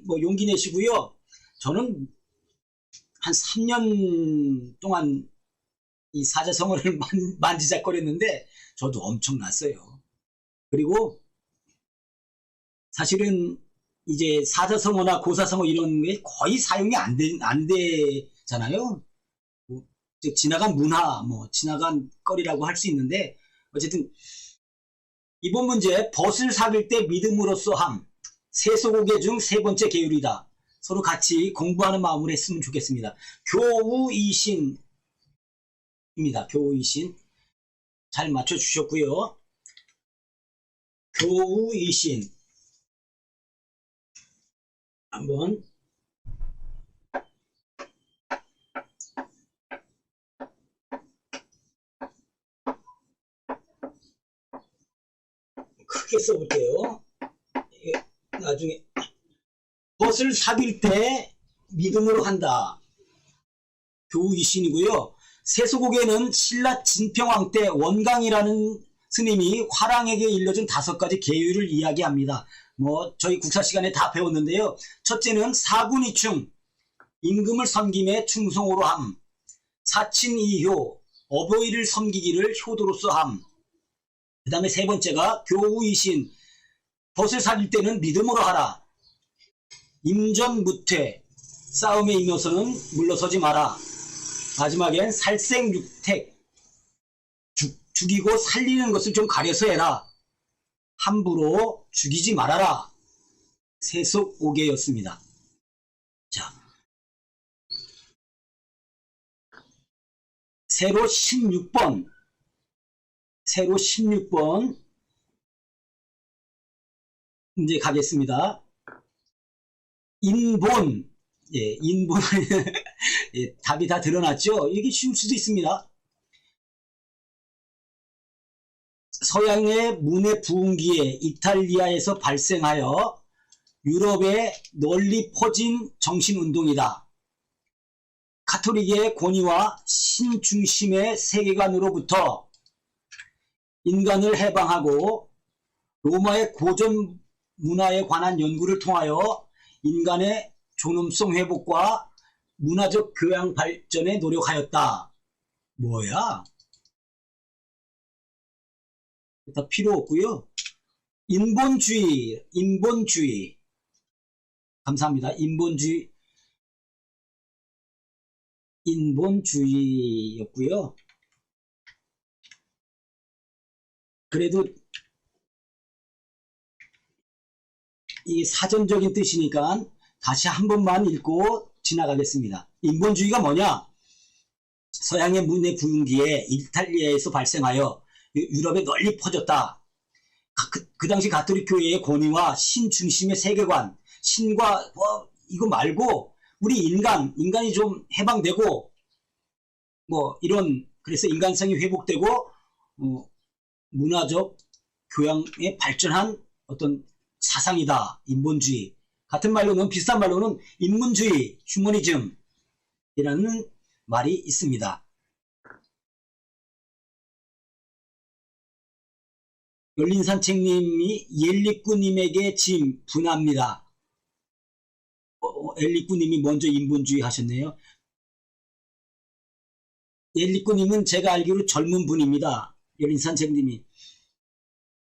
뭐 용기 내시고요. 저는 한 3년 동안 이 사자성어를 만지작거렸는데 저도 엄청났어요. 그리고 사실은 이제 사자성어나 고사성어 이런 게 거의 사용이 안 되잖아요. 지나간 문화, 뭐 지나간 거리라고 할 수 있는데 어쨌든 이번 문제 벗을 사귈 때 믿음으로써 함. 세속오개 중 세 번째 계율이다. 서로 같이 공부하는 마음으로 했으면 좋겠습니다. 교우이신입니다. 교우이신 잘 맞춰주셨고요. 교우이신 한번 크게 써볼게요. 나중에 벗을 사귈 때 믿음으로 한다. 교우이신이고요. 세속옥에는 신라 진평왕 때 원강이라는 스님이 화랑에게 일러준 5가지 계율을 이야기합니다. 뭐 저희 국사 시간에 다 배웠는데요. 첫째는 사군이충, 임금을 섬김에 충성으로 함. 사친이효, 어버이를 섬기기를 효도로서 함. 그 다음에 세 번째가 교우이신, 벗을 사귈 때는 믿음으로 하라. 임전무퇴, 싸움에 임해서는 물러서지 마라. 마지막엔 살생육택, 죽이고 살리는 것을 좀 가려서 해라. 함부로 죽이지 말아라. 세속 5개였습니다. 자, 세로 16번 문제 가겠습니다. 인본, 인본 답이 다 드러났죠. 이게 쉬울 수도 있습니다. 서양의 문의 부흥기에 이탈리아에서 발생하여 유럽에 널리 퍼진 정신운동이다. 카톨릭의 권위와 신중심의 세계관으로부터 인간을 해방하고 로마의 고전 문화에 관한 연구를 통하여 인간의 존엄성 회복과 문화적 교양 발전에 노력하였다. 뭐야? 다 필요 없고요. 인본주의. 감사합니다. 인본주의였고요. 그래도 이 사전적인 뜻이니까 다시 한 번만 읽고 지나가겠습니다. 인본주의가 뭐냐? 서양의 문의 부흥기에 이탈리아에서 발생하여 유럽에 널리 퍼졌다. 그 당시 가톨릭 교회의 권위와 신 중심의 세계관, 신과 이거 말고 우리 인간이 좀 해방되고 뭐 이런 그래서 인간성이 회복되고 문화적 교양에 발전한 어떤 사상이다. 인본주의. 같은 말로는 비슷한 말로는 인문주의, 휴머니즘이라는 말이 있습니다. 열린산책님이 옐리꾸님에게 분합니다. 옐리꾸님이 먼저 인본주의 하셨네요. 옐리꾸님은 제가 알기로 젊은 분입니다. 열린산책님이.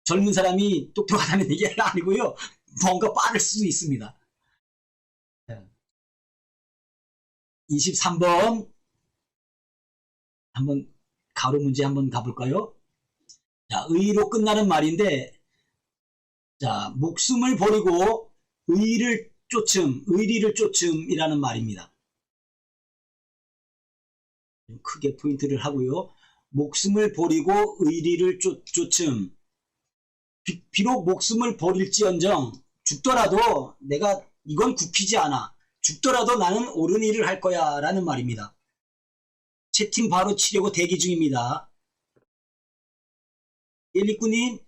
젊은 사람이 똑똑하다는 얘기가 아니고요. 뭔가 빠를 수도 있습니다. 23번 한번 가로 문제 한번 가볼까요? 자, 의로 끝나는 말인데, 자, 목숨을 버리고 의리를 쫓음이라는 말입니다. 크게 포인트를 하고요. 목숨을 버리고 의리를 쫓음. 비록 목숨을 버릴지언정 죽더라도 내가 이건 굽히지 않아. 죽더라도 나는 옳은 일을 할 거야 라는 말입니다. 채팅 바로 치려고 대기 중입니다. 옐리꾸님.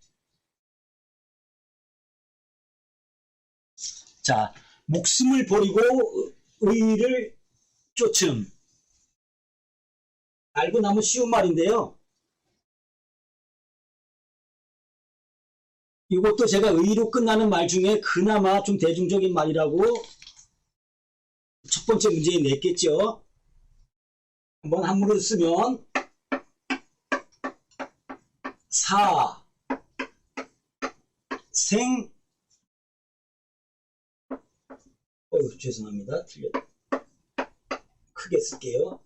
자, 목숨을 버리고 의리를 쫓음. 알고 나면 쉬운 말인데요. 이것도 제가 의로 끝나는 말 중에 그나마 좀 대중적인 말이라고 첫 번째 문제에 냈겠죠. 한번 한문으로 쓰면 사생 죄송합니다. 틀렸다. 크게 쓸게요.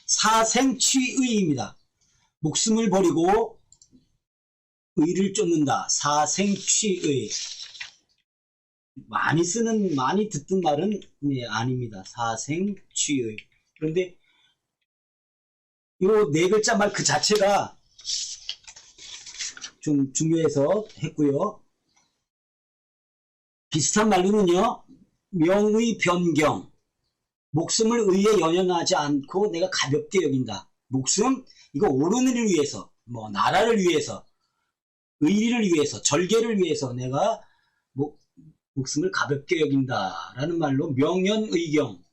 사생취의입니다. 목숨을 버리고 의를 쫓는다. 사생취의. 많이 듣던 말은 아닙니다. 사생취의. 그런데 요 네 글자 말 그 자체가 좀 중요해서 했고요. 비슷한 말로는요, 명의 변경. 목숨을 의에 연연하지 않고 내가 가볍게 여긴다. 목숨, 이거 옳은 일을 위해서, 나라를 위해서, 의리를 위해서, 절개를 위해서 내가 목숨을 가볍게 여긴다라는 말로 명연의경.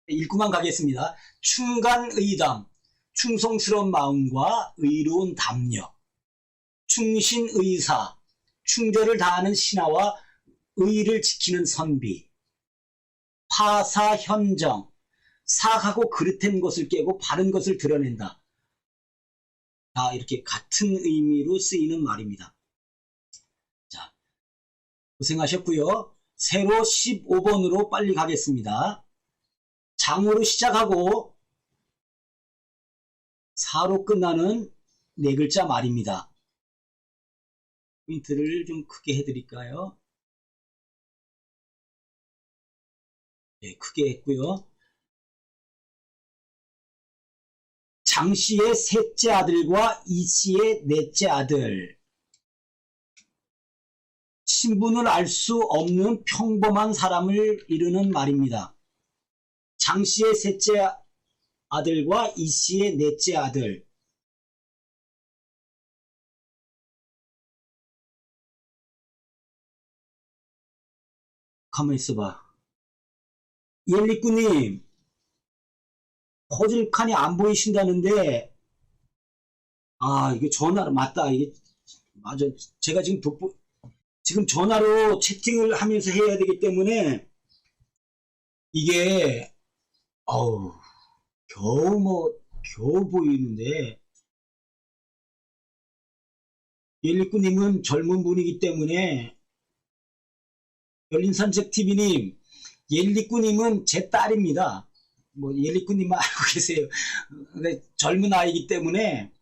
읽고만 가겠습니다. 충간의담, 충성스러운 마음과 의로운 담력, 충신의사, 충절을 다하는 신하와 의를 지키는 선비, 파사현정, 사하고 그릇된 것을 깨고 바른 것을 드러낸다. 다 이렇게 같은 의미로 쓰이는 말입니다. 자, 고생하셨고요. 세로 15번으로 빨리 가겠습니다. 장으로 시작하고 사로 끝나는 네 글자 말입니다. 포인트를 좀 크게 해드릴까요? 네, 크게 했고요. 장씨의 셋째 아들과 이씨의 넷째 아들. 신분을 알 수 없는 평범한 사람을 이르는 말입니다. 장씨의 셋째 아들과 이씨의 넷째 아들. 가만히 있어봐. 옐리꾸님, 퍼즐칸이 안 보이신다는데, 이게 전화로, 맞다. 이게, 맞아. 제가 지금 전화로 채팅을 하면서 해야 되기 때문에, 이게, 겨우 보이는데, 옐리꾸님은 젊은 분이기 때문에, 열린산책TV님, 옐리꾸님은 제 딸입니다. 옐리꾸님만 알고 계세요. 젊은 아이기 때문에.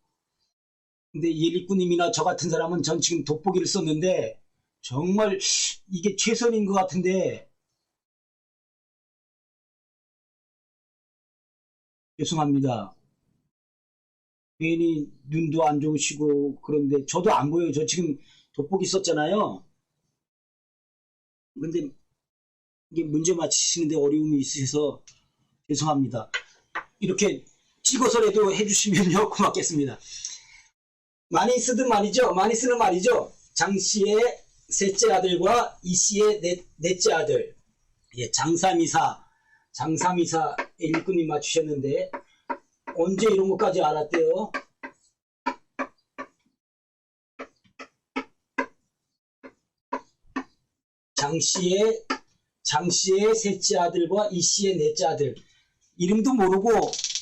근데 옐리꾸님이나 저 같은 사람은 전 지금 돋보기를 썼는데, 정말 이게 최선인 것 같은데, 죄송합니다. 괜히 눈도 안 좋으시고, 그런데 저도 안 보여요. 저 지금 돋보기 썼잖아요. 근데 이게 문제 맞히시는데 어려움이 있으셔서 죄송합니다. 이렇게 찍어서라도 해주시면요 고맙겠습니다. 많이 쓰는 말이죠. 장씨의 셋째 아들과 이씨의 넷째 아들. 예, 장삼이사 옐리꾸님 맞추셨는데 언제 이런 것까지 알았대요? 장씨의 셋째 아들과 이씨의 넷째 아들, 이름도 모르고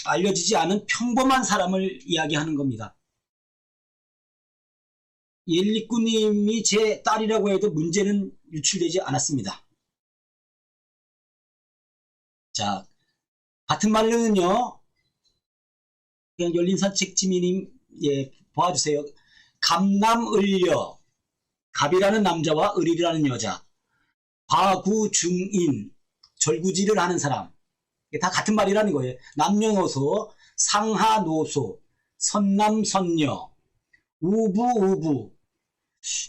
알려지지 않은 평범한 사람을 이야기하는 겁니다. 옐리꾸님이 제 딸이라고 해도 문제는 유출되지 않았습니다. 자, 같은 말로는요, 그냥 열린산책지미님, 예, 봐주세요. 갑남을려, 갑이라는 남자와 을이라는 여자, 과구중인, 절구지를 하는 사람, 다 같은 말이라는 거예요. 남녀노소, 상하노소, 선남선녀, 우부우부.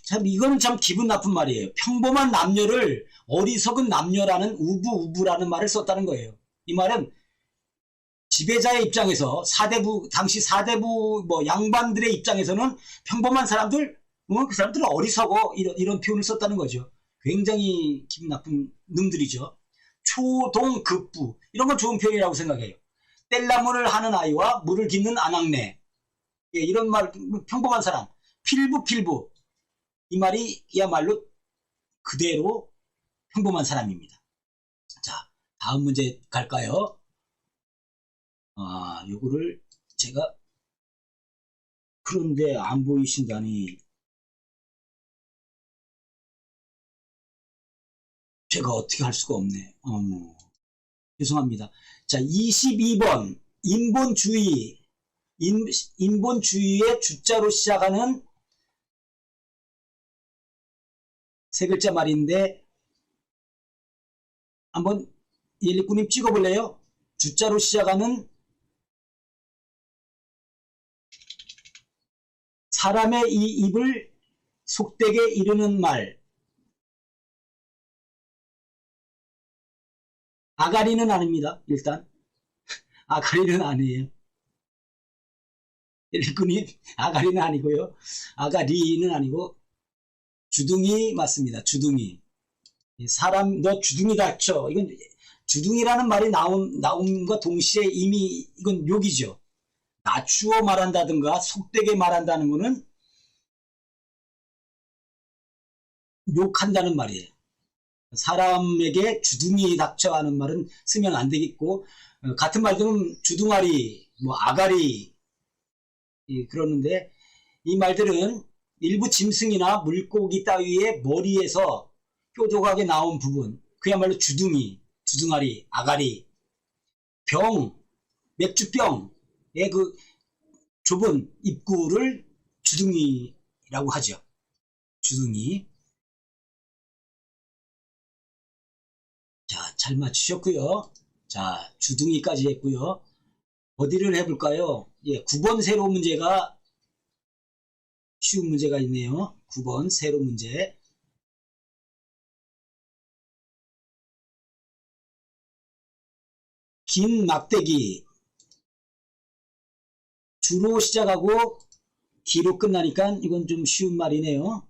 참 이거는 참 기분 나쁜 말이에요. 평범한 남녀를 어리석은 남녀라는 우부우부라는 말을 썼다는 거예요. 이 말은 지배자의 입장에서 당시 사대부 뭐 양반들의 입장에서는 평범한 사람들, 그 사람들은 어리석어, 이런 표현을 썼다는 거죠. 굉장히 기분 나쁜 놈들이죠. 초동급부, 이런 건 좋은 표현이라고 생각해요. 뗄나무를 하는 아이와 물을 깃는 아낙네, 예, 이런 말, 평범한 사람, 필부, 이 말이야말로 그대로 평범한 사람입니다. 자, 다음 문제 갈까요? 요거를 제가, 그런데 안 보이신다니 제가 어떻게 할 수가 없네. 죄송합니다. 자, 22번 인본주의의 주자로 시작하는 세 글자 말인데, 한번 옐리꾸님 찍어볼래요? 주자로 시작하는 사람의 이 입을 속되게 이르는 말. 아가리는 아닙니다. 일단 아가리는 아니에요. 옐리꾸님, 아가리는 아니고요. 아가리는 아니고 주둥이 맞습니다. 주둥이. 사람, 너 주둥이 닥쳐. 이건 주둥이라는 말이 나온 것과 동시에 이미 이건 욕이죠. 낮추어 말한다든가 속되게 말한다는 것은 욕한다는 말이에요. 사람에게 주둥이 닥쳐 하는 말은 쓰면 안 되겠고, 같은 말들은 주둥아리, 뭐 아가리, 그러는데, 이 말들은 일부 짐승이나 물고기 따위의 머리에서 뾰족하게 나온 부분, 그야말로 주둥아리, 아가리, 맥주병의 그 좁은 입구를 주둥이라고 하죠. 주둥이. 자, 잘 맞추셨고요. 자, 주둥이까지 했고요. 어디를 해볼까요? 예, 9번 세로 문제가 쉬운 문제가 있네요. 9번 세로 문제. 긴 막대기. 주로 시작하고 기로 끝나니까 이건 좀 쉬운 말이네요.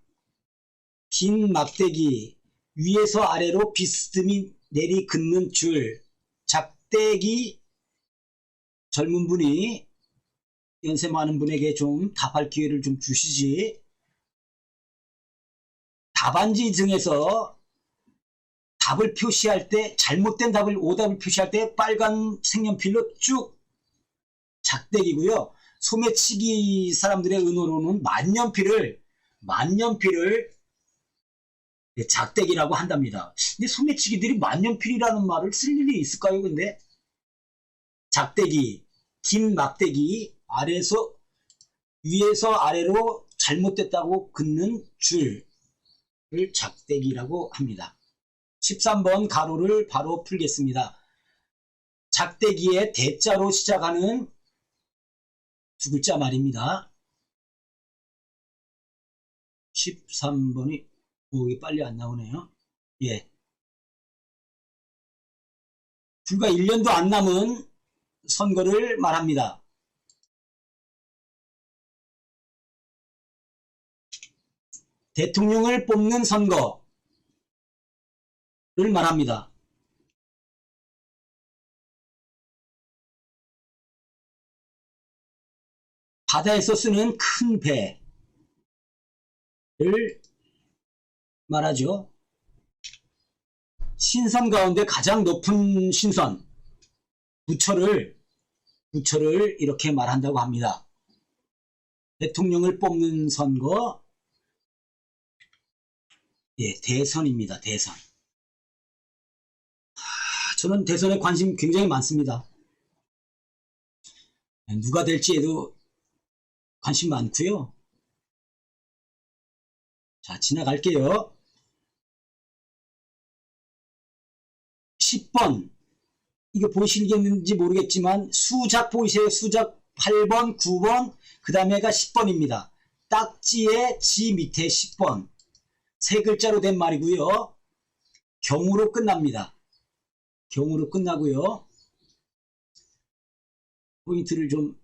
긴 막대기. 위에서 아래로 비스듬히 내리긋는 줄. 작대기. 젊은 분이 연세 많은 분에게 좀 답할 기회를 좀 주시지. 답안지 등에서 답을 표시할 때, 잘못된 오답을 표시할 때 빨간 색연필로 쭉. 작대기고요. 소매치기 사람들의 은어로는 만년필을 작대기라고 한답니다. 근데 소매치기들이 만년필이라는 말을 쓸 일이 있을까요? 근데 작대기, 긴 막대기, 위에서 아래로 잘못됐다고 긋는 줄을 작대기라고 합니다. 13번 가로를 바로 풀겠습니다. 작대기의 대자로 시작하는 두 글자 말입니다. 13번이 이게 빨리 안 나오네요. 예. 불과 1년도 안 남은 선거를 말합니다. 대통령을 뽑는 선거를 말합니다. 바다에서 쓰는 큰 배를 말하죠. 신선 가운데 가장 높은 신선, 부처를 이렇게 말한다고 합니다. 대통령을 뽑는 선거, 예, 대선입니다. 대선. 저는 대선에 관심 굉장히 많습니다. 누가 될지에도 관심 많고요. 자, 지나갈게요. 10번. 이거 보이시겠는지 모르겠지만 수작 보이세요? 수작 8번, 9번, 그 다음에가 10번입니다. 딱지의 지 밑에 10번. 세 글자로 된 말이고요. 경으로 끝납니다. 경으로 끝나고요. 포인트를 좀,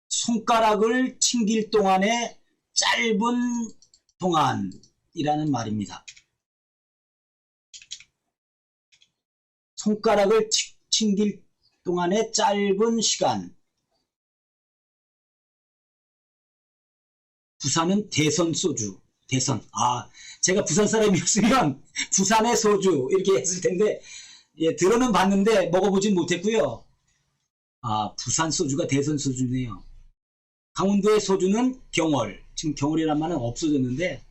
손가락을 튕길 동안에 짧은 동안이라는 말입니다. 손가락을 튕길 동안에 짧은 시간. 부산은 대선 소주. 대선. 제가 부산 사람이었으면 부산의 소주 이렇게 했을 텐데, 예, 들어는 봤는데 먹어보진 못했고요. 부산 소주가 대선 소주네요. 강원도의 소주는 경월. 지금 경월이란 말은 없어졌는데,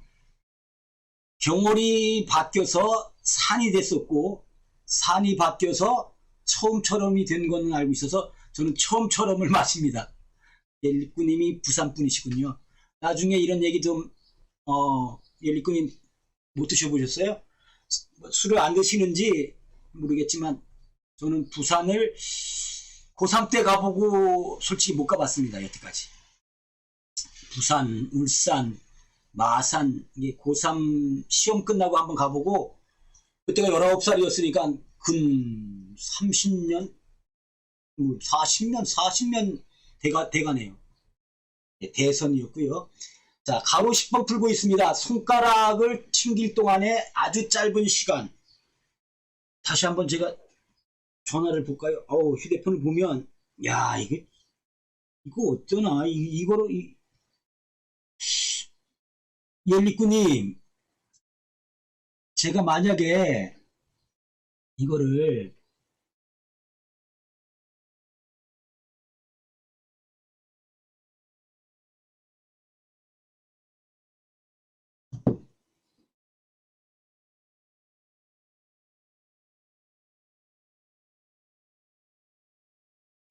경월이 바뀌어서 산이 됐었고, 산이 바뀌어서 처음처럼이 된 거는 알고 있어서 저는 처음처럼을 마십니다. 옐리꾸님이 부산 분이시군요. 나중에 이런 얘기 좀 옐리꾸님 못 드셔보셨어요? 술을 안 드시는지 모르겠지만 저는 부산을 고3 때 가보고 솔직히 못 가봤습니다. 여태까지. 부산, 울산, 마산, 이게 고3 시험 끝나고 한번 가보고, 그때가 19살이었으니까 근 30년, 40년 돼가네요. 네, 대선이었고요. 자, 가로 10번 풀고 있습니다. 손가락을 튕길 동안에 아주 짧은 시간. 다시 한번 제가 전화를 볼까요? 휴대폰을 보면, 야, 이거 어쩌나, 이거로, 옐리꾸님, 제가 만약에 이거를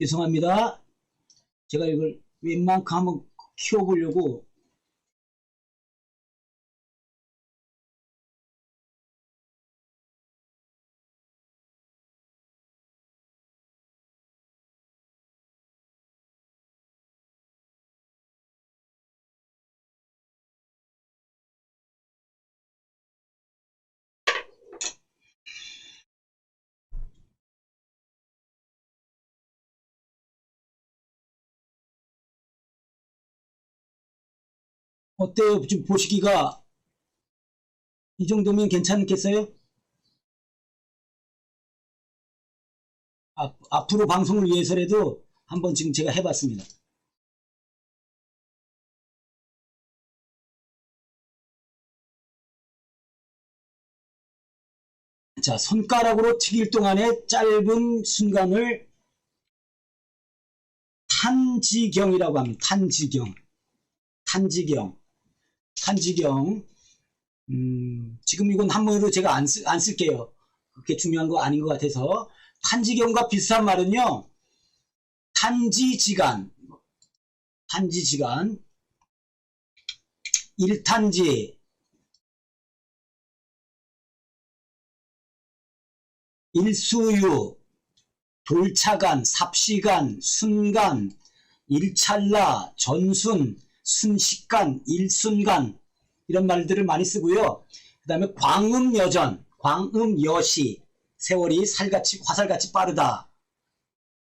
죄송합니다. 제가 이걸 웬만큼 한번 키워보려고. 어때요? 좀 보시기가 이 정도면 괜찮겠어요? 앞으로 방송을 위해서라도 한번 지금 제가 해봤습니다. 자, 손가락으로 튀길 동안의 짧은 순간을 탄지경이라고 합니다. 탄지경. 지금 이건 한문으로 제가 안 쓸게요. 그렇게 중요한 거 아닌 것 같아서. 탄지경과 비슷한 말은요, 탄지지간, 일탄지, 일수유, 돌차간, 삽시간, 순간, 일찰나, 전순, 순식간, 일순간, 이런 말들을 많이 쓰고요. 그 다음에 광음여전, 광음여시, 세월이 화살같이 빠르다.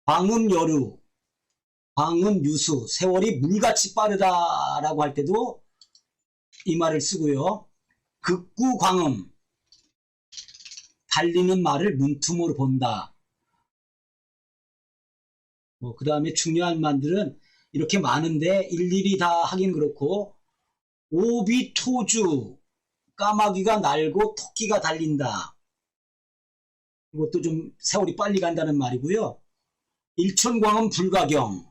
광음여루, 광음유수, 세월이 물같이 빠르다라고 할 때도 이 말을 쓰고요. 극구광음, 달리는 말을 문틈으로 본다. 그 다음에 중요한 말들은 이렇게 많은데 일일이 다 하긴 그렇고, 오비토주, 까마귀가 날고 토끼가 달린다. 이것도 좀 세월이 빨리 간다는 말이고요. 일천광은 불가경.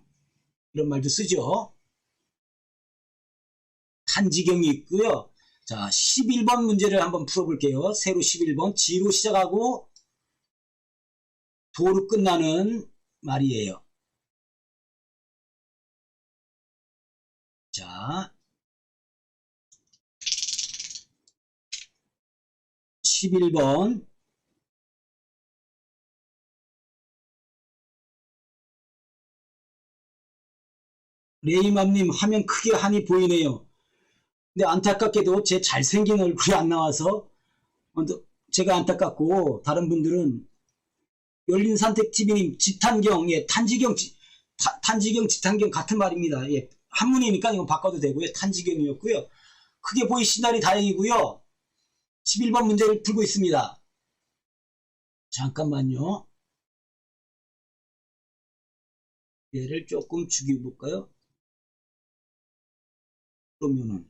이런 말도 쓰죠. 탄지경이 있고요. 자, 11번 문제를 한번 풀어볼게요. 세로 11번. 지로 시작하고 도로 끝나는 말이에요. 자, 11번. 레이맘님 화면 크게 하니 보이네요. 근데 안타깝게도 제 잘생긴 얼굴이 안 나와서 제가 안타깝고 다른 분들은 열린산택TV님 지탄경, 예, 탄지경, 지탄경 같은 말입니다. 예, 한문이니까 이건 바꿔도 되고요. 탄지경이었고요. 크게 보이신다니 다행이고요. 11번 문제를 풀고 있습니다. 잠깐만요. 얘를 조금 죽여볼까요? 그러면은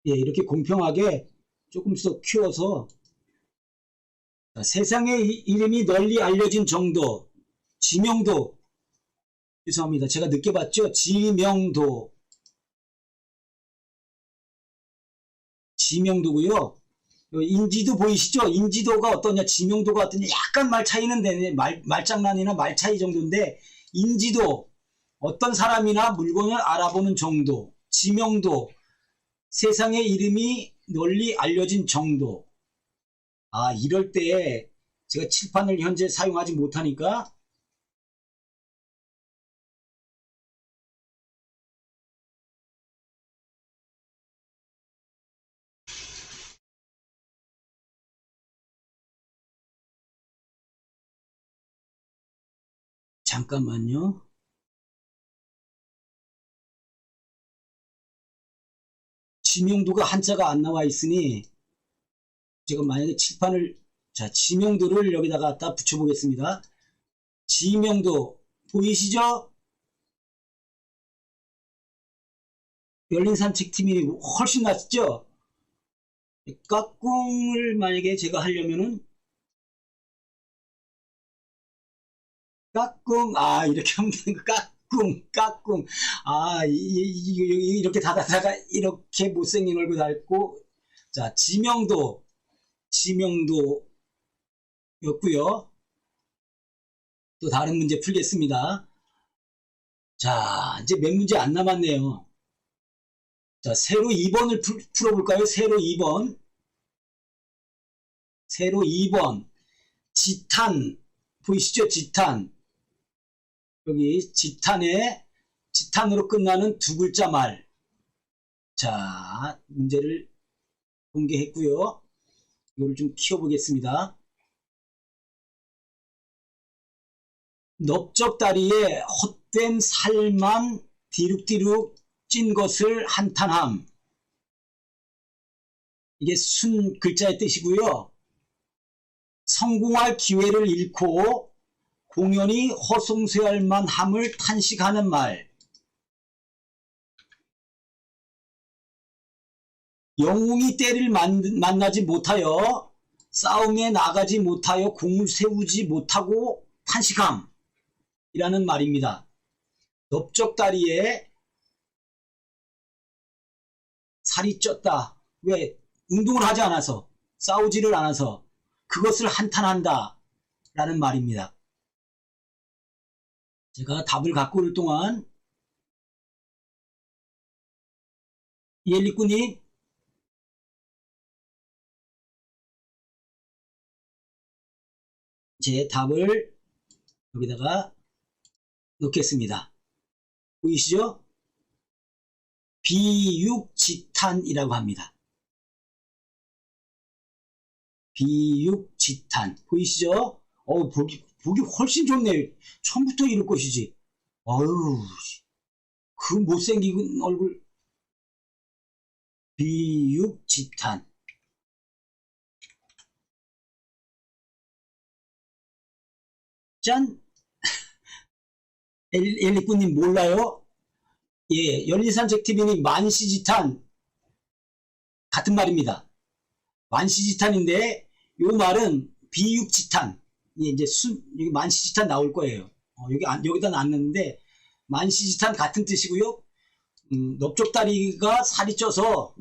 예, 이렇게 공평하게 조금 더 키워서 세상의 이름이 널리 알려진 정도, 지명도. 죄송합니다. 제가 늦게 봤죠? 지명도고요. 인지도 보이시죠? 인지도가 어떠냐, 지명도가 어떠냐, 약간 말 차이는 되네. 말장난이나 말 차이 정도인데, 인지도, 어떤 사람이나 물건을 알아보는 정도, 지명도, 세상의 이름이 널리 알려진 정도. 아, 이럴 때 제가 칠판을 현재 사용하지 못하니까 잠깐만요. 지명도가 한자가 안 나와 있으니 제가 만약에 칠판을, 자, 지명도를 여기다가 갖다 붙여보겠습니다. 지명도 보이시죠? 열린산책TV 훨씬 낫죠? 까꿍을 만약에 제가 하려면은 까꿍, 아, 이렇게 하면 되는 거, 까꿍. 아, 이렇게 닫아다가 이렇게 못생긴 얼굴 닳고, 자, 지명도였고요. 또 다른 문제 풀겠습니다. 자, 이제 몇 문제 안 남았네요. 자, 세로 2번을 풀어볼까요? 세로 2번. 세로 2번. 지탄. 보이시죠? 지탄. 여기 지탄으로 끝나는 두 글자 말. 자, 문제를 공개했고요. 이거를 좀 키워보겠습니다. 넓적다리에 헛된 살만 디룩디룩 찐 것을 한탄함. 이게 순 글자의 뜻이고요. 성공할 기회를 잃고 공연히 허송세할 만함을 탄식하는 말. 영웅이 때를 만나지 못하여 싸움에 나가지 못하여 공을 세우지 못하고 탄식함 이라는 말입니다. 넓적다리에 살이 쪘다. 왜? 운동을 하지 않아서, 싸우지를 않아서 그것을 한탄한다 라는 말입니다. 제가 답을 갖고 올 동안 이엘리꾸님, 제 답을 여기다가 넣겠습니다. 보이시죠? 비육지탄이라고 합니다. 비육지탄 보이시죠? 보기 훨씬 좋네요. 처음부터 이럴 것이지. 어휴, 그 못생긴 얼굴. 비육지탄. 짠! 엘리꾸님 몰라요? 예, 열린산책TV는 만시지탄 같은 말입니다. 만시지탄인데 요 말은 비육지탄. 이제 여기 만시지탄 나올 거예요. 여기다 놨는데 만시지탄 같은 뜻이고요. 넓적다리가 살이 쪄서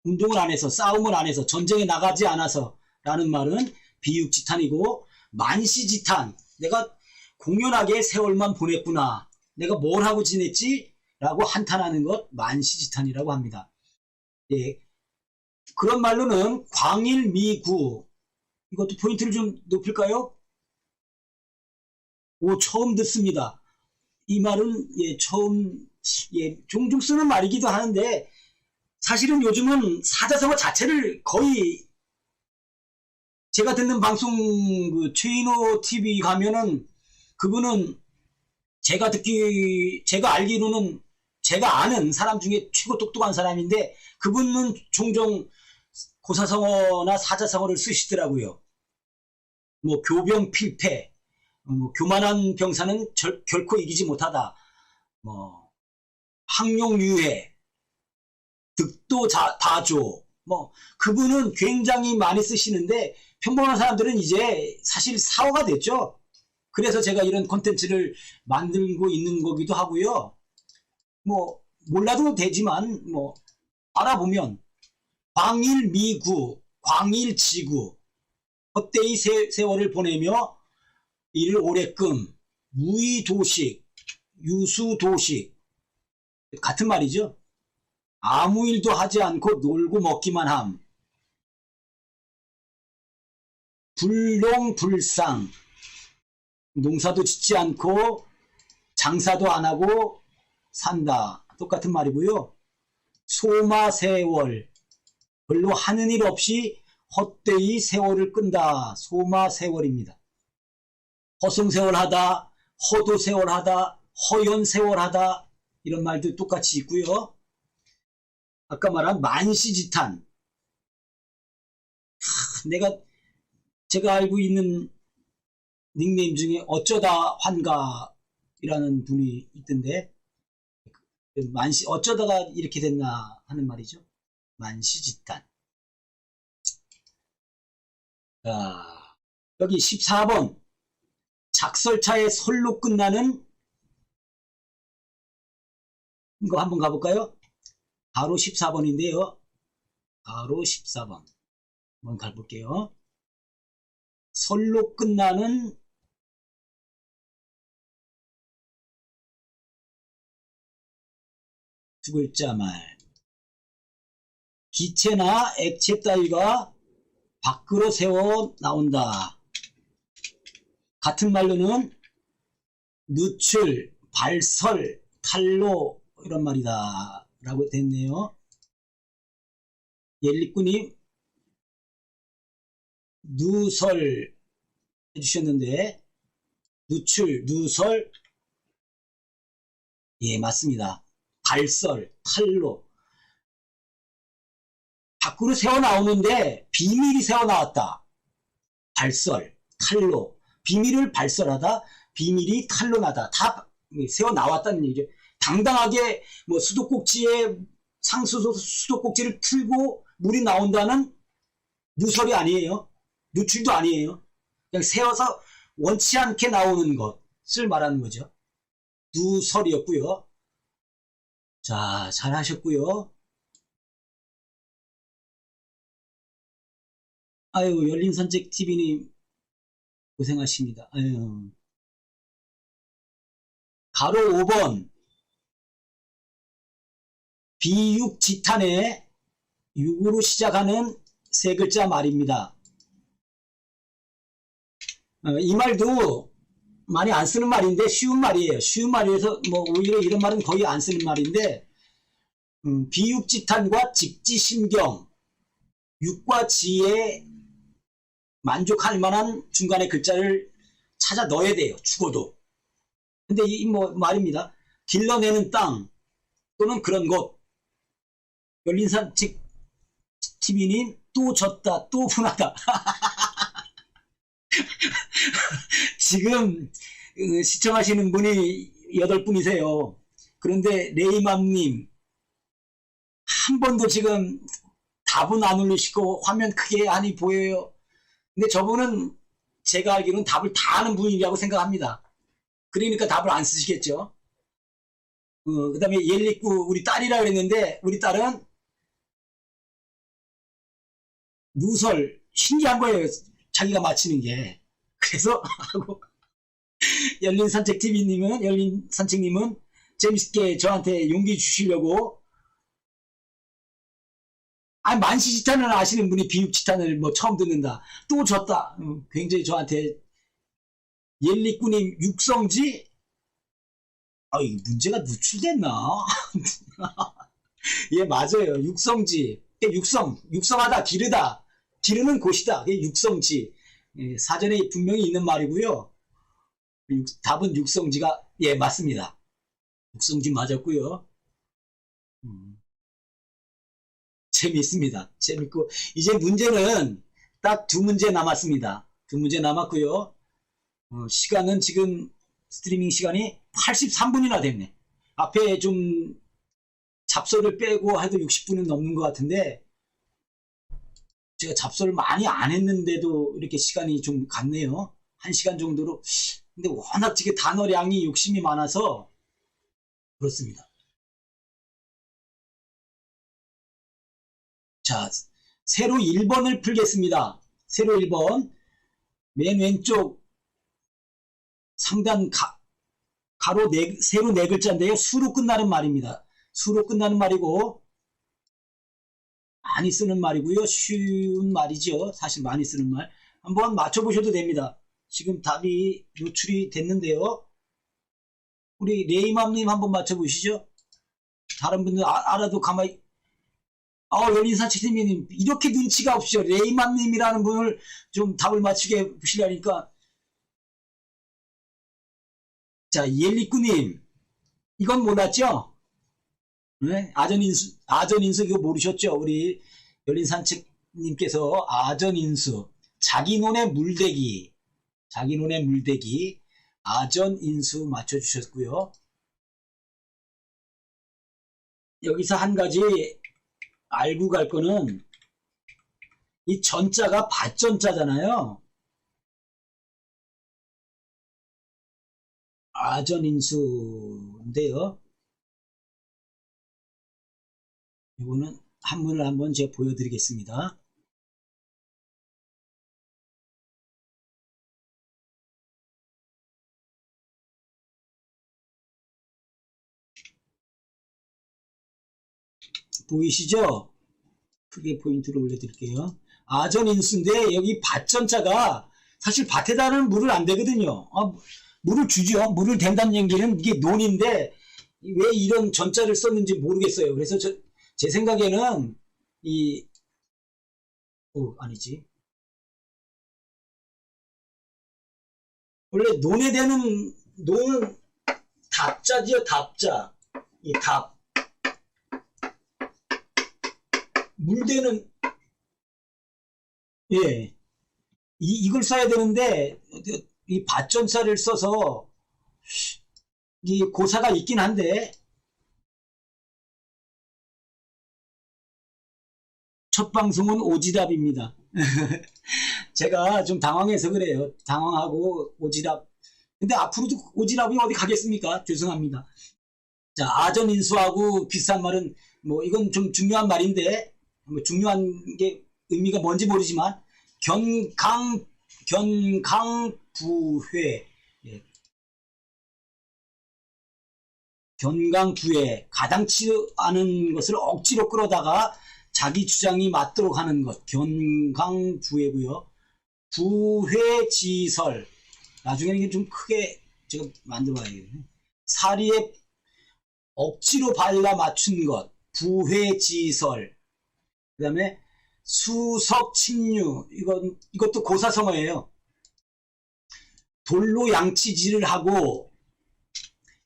운동을 안 해서, 싸움을 안 해서, 전쟁에 나가지 않아서 라는 말은 비육지탄이고, 만시지탄, 내가 공연하게 세월만 보냈구나, 내가 뭘 하고 지냈지? 라고 한탄하는 것, 만시지탄이라고 합니다. 예, 그런 말로는 광일미구, 이것도 포인트를 좀 높일까요? 처음 듣습니다. 이 말은 종종 쓰는 말이기도 하는데, 사실은 요즘은 사자성어 자체를 거의, 제가 듣는 방송 최인호 TV 가면은 그분은 제가 알기로는 제가 아는 사람 중에 최고 똑똑한 사람인데, 그분은 종종 고사성어나 사자성어를 쓰시더라고요. 뭐 교병필패, 교만한 병사는 결코 이기지 못하다, 뭐 항용유해, 득도다조, 그분은 굉장히 많이 쓰시는데, 평범한 사람들은 이제 사실 사어가 됐죠. 그래서 제가 이런 콘텐츠를 만들고 있는 거기도 하고요. 몰라도 되지만, 알아보면, 광일미구, 광일지구, 헛되이 세월을 보내며 이를 오래끔, 무의도식, 유수도식, 같은 말이죠. 아무 일도 하지 않고 놀고 먹기만 함. 불농불상, 농사도 짓지 않고 장사도 안 하고 산다. 똑같은 말이고요. 소마세월, 별로 하는 일 없이 헛되이 세월을 끈다. 소마세월입니다. 허송세월하다, 허도세월하다, 허연세월하다, 이런 말도 똑같이 있고요. 아까 말한 만시지탄, 제가 알고 있는 닉네임 중에 어쩌다 환가이라는 분이 있던데, 어쩌다가 이렇게 됐나 하는 말이죠. 만시지탄. 자, 여기 14번. 작설차의 설로 끝나는, 이거 한번 가볼까요? 바로 14번인데요. 바로 14번. 한번 가볼게요. 설로 끝나는 두 글자 말. 기체나 액체 따위가 밖으로 새어 나온다. 같은 말로는 누출, 발설, 탈로, 이런 말이다 라고 됐네요. 옐리꾸님 누설 해주셨는데, 누출, 누설, 예, 맞습니다. 발설, 탈로, 밖으로 새어 나오는데 비밀이 새어 나왔다. 발설, 탈로, 비밀을 발설하다, 비밀이 탈로 나다. 다 새어 나왔다는 얘기죠. 당당하게 수도꼭지에 수도꼭지를 틀고 물이 나온다는 누설이 아니에요. 누출도 아니에요. 그냥 새어서 원치 않게 나오는 것을 말하는 거죠. 누설이었고요. 자, 잘 하셨고요. 아유, 열린산책TV님 고생하십니다. 아유. 가로 5번. 비육지탄에 6으로 시작하는 세 글자 말입니다. 이 말도 많이 안 쓰는 말인데 쉬운 말이에요. 쉬운 말이라서 뭐 오히려 이런 말은 거의 안 쓰는 말인데 비육지탄과 직지심경 육과 지에 만족할 만한 중간에 글자를 찾아 넣어야 돼요. 죽어도. 근데 이 뭐 말입니다. 길러내는 땅 또는 그런 곳. 열린산책 TV님 또 졌다 또 분하다. 지금 시청하시는 분이 8분이세요. 그런데 레이맘님 한 번도 지금 답은 안 올리시고 화면 크게 하니 보여요. 근데 저분은 제가 알기로는 답을 다 아는 분이라고 생각합니다. 그러니까 답을 안 쓰시겠죠. 그 다음에 옐리꾸 우리 딸이라 그랬는데 우리 딸은 누설 신기한 거예요. 자기가 맞히는 게. 그래서 하고 열린산책님은 재밌게 저한테 용기 주시려고 만시지탄을 아시는 분이 비육지탄을 뭐 처음 듣는다. 또 졌다. 굉장히 저한테 옐리꾸님 육성지 이 문제가 누출됐나? 예, 맞아요. 육성지. 육성하다, 기르는 곳이다. 육성지. 예, 사전에 분명히 있는 말이고요. 답은 육성지가, 예, 맞습니다. 육성지 맞았고요. 재밌습니다. 재밌고, 이제 문제는 딱 2문제 남았습니다. 2문제 남았고요. 시간은 지금 스트리밍 시간이 83분이나 됐네. 앞에 좀 잡설을 빼고 해도 60분은 넘는 것 같은데 제가 잡설을 많이 안 했는데도 이렇게 시간이 좀 갔네요. 1시간 정도로. 근데 워낙 지금 단어량이 욕심이 많아서 그렇습니다. 자, 세로 1번을 풀겠습니다. 세로 1번 맨 왼쪽 상단 가로 세로 4글자인데요. 수로 끝나는 말입니다. 수로 끝나는 말이고 많이 쓰는 말이고요. 쉬운 말이죠. 사실 많이 쓰는 말. 한번 맞춰보셔도 됩니다. 지금 답이 노출이 됐는데요. 우리 레이맘님 한번 맞춰보시죠. 다른 분들 알아도 가만히 열린산책님이 이렇게 눈치가 없으셔. 레이맘님이라는 분을 좀 답을 맞추게 보시려니까. 자, 옐리꾸님 이건 몰랐죠? 네? 아전인수 이거 모르셨죠? 우리 열린산책님께서 아전인수 자기논의 물대기 아전인수 맞춰주셨고요. 여기서 한 가지 알고 갈 거는 이 전자가 밭전자잖아요. 아전인수인데요. 이거는 한문을 한번 제가 보여드리겠습니다. 보이시죠? 크게 포인트를 올려드릴게요. 아전인수인데 여기 밭전자가 사실 밭에다는 물을 안 대거든요. 물을 주죠. 물을 댄다는 얘기는 이게 논인데 왜 이런 전자를 썼는지 모르겠어요. 그래서 제 생각에는 아니지. 원래 논에 대는 논은 답자지요. 답자. 이 답. 물대는 예. 이걸 써야 되는데 이 밭전자를 써서 이 고사가 있긴 한데 첫 방송은 오지랖입니다. 제가 좀 당황해서 그래요. 당황하고 오지랖. 근데 앞으로도 오지랖이 어디 가겠습니까? 죄송합니다. 자, 아전인수하고 비슷한 말은 뭐 이건 좀 중요한 말인데 뭐 중요한 게 의미가 뭔지 모르지만 견강부회 예. 견강부회 가당치 않은 것을 억지로 끌어다가 자기 주장이 맞도록 하는 것 견강부회고요. 부회지설 나중에는 이게 좀 크게 제가 만들어 봐야겠네. 사리에 억지로 발라 맞춘 것, 부회지설, 그 다음에 수석침류, 이것도 고사성어예요. 돌로 양치질을 하고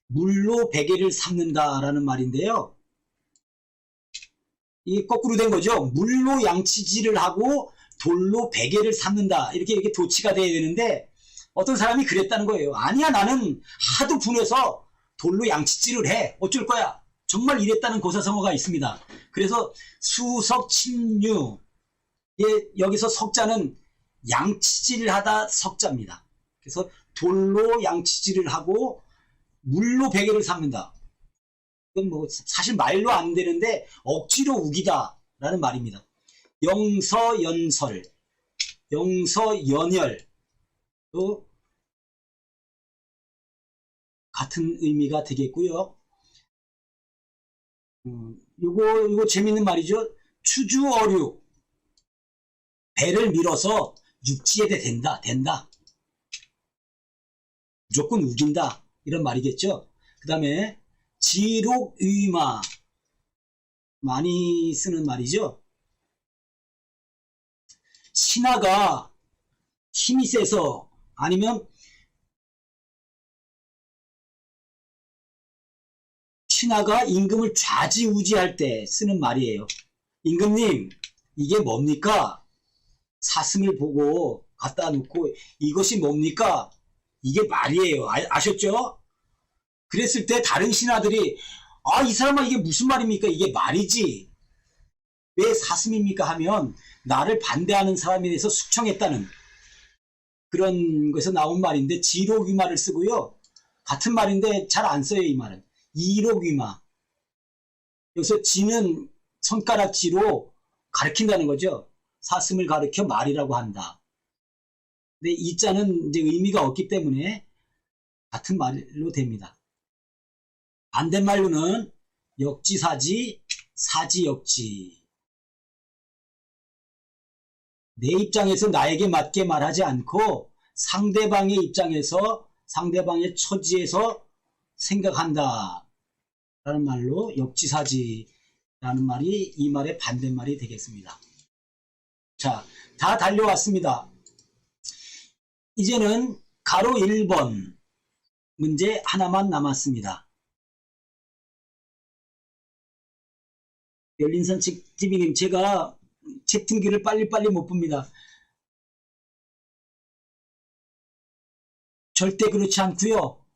물로 베개를 삼는다라는 말인데요. 이게 거꾸로 된 거죠. 물로 양치질을 하고 돌로 베개를 삼는다. 이렇게 도치가 돼야 되는데 어떤 사람이 그랬다는 거예요. 아니야, 나는 하도 분해서 돌로 양치질을 해. 어쩔 거야. 정말 이랬다는 고사성어가 있습니다. 그래서 수석침류, 여기서 석자는 양치질을 하다 석자입니다. 그래서 돌로 양치질을 하고 물로 베개를 삼는다. 이건 뭐 사실 말로 안 되는데 억지로 우기다 라는 말입니다. 영서연설, 영서연혈, 또 같은 의미가 되겠고요. 요거 재밌는 말이죠. 추주어류, 배를 밀어서 육지에 된다. 무조건 우긴다. 이런 말이겠죠. 그 다음에 지록의마, 많이 쓰는 말이죠. 신하가 힘이 세서, 아니면 신하가 임금을 좌지우지할 때 쓰는 말이에요. 임금님, 이게 뭡니까? 사슴을 보고 갖다 놓고 이것이 뭡니까? 이게 말이에요. 아셨죠? 그랬을 때 다른 신하들이 이 사람아, 이게 무슨 말입니까? 이게 말이지. 왜 사슴입니까? 하면 나를 반대하는 사람에 대해서 숙청했다는 그런 것에서 나온 말인데, 지록위마를 쓰고요. 같은 말인데 잘 안 써요, 이 말은. 이록위마. 여기서 지는 손가락지로 가리킨다는 거죠. 사슴을 가리켜 말이라고 한다. 근데 이 자는 이제 의미가 없기 때문에 같은 말로 됩니다. 반대말로는 역지사지, 사지역지. 내 입장에서 나에게 맞게 말하지 않고 상대방의 입장에서, 상대방의 처지에서 생각한다 라는 말로 역지사지 라는 말이 이 말의 반대말이 되겠습니다. 자, 다 달려왔습니다. 이제는 가로 1번 문제 하나만 남았습니다. 열린선 TV님, 제가 채팅기를 빨리빨리 못 봅니다. 절대 그렇지 않고요.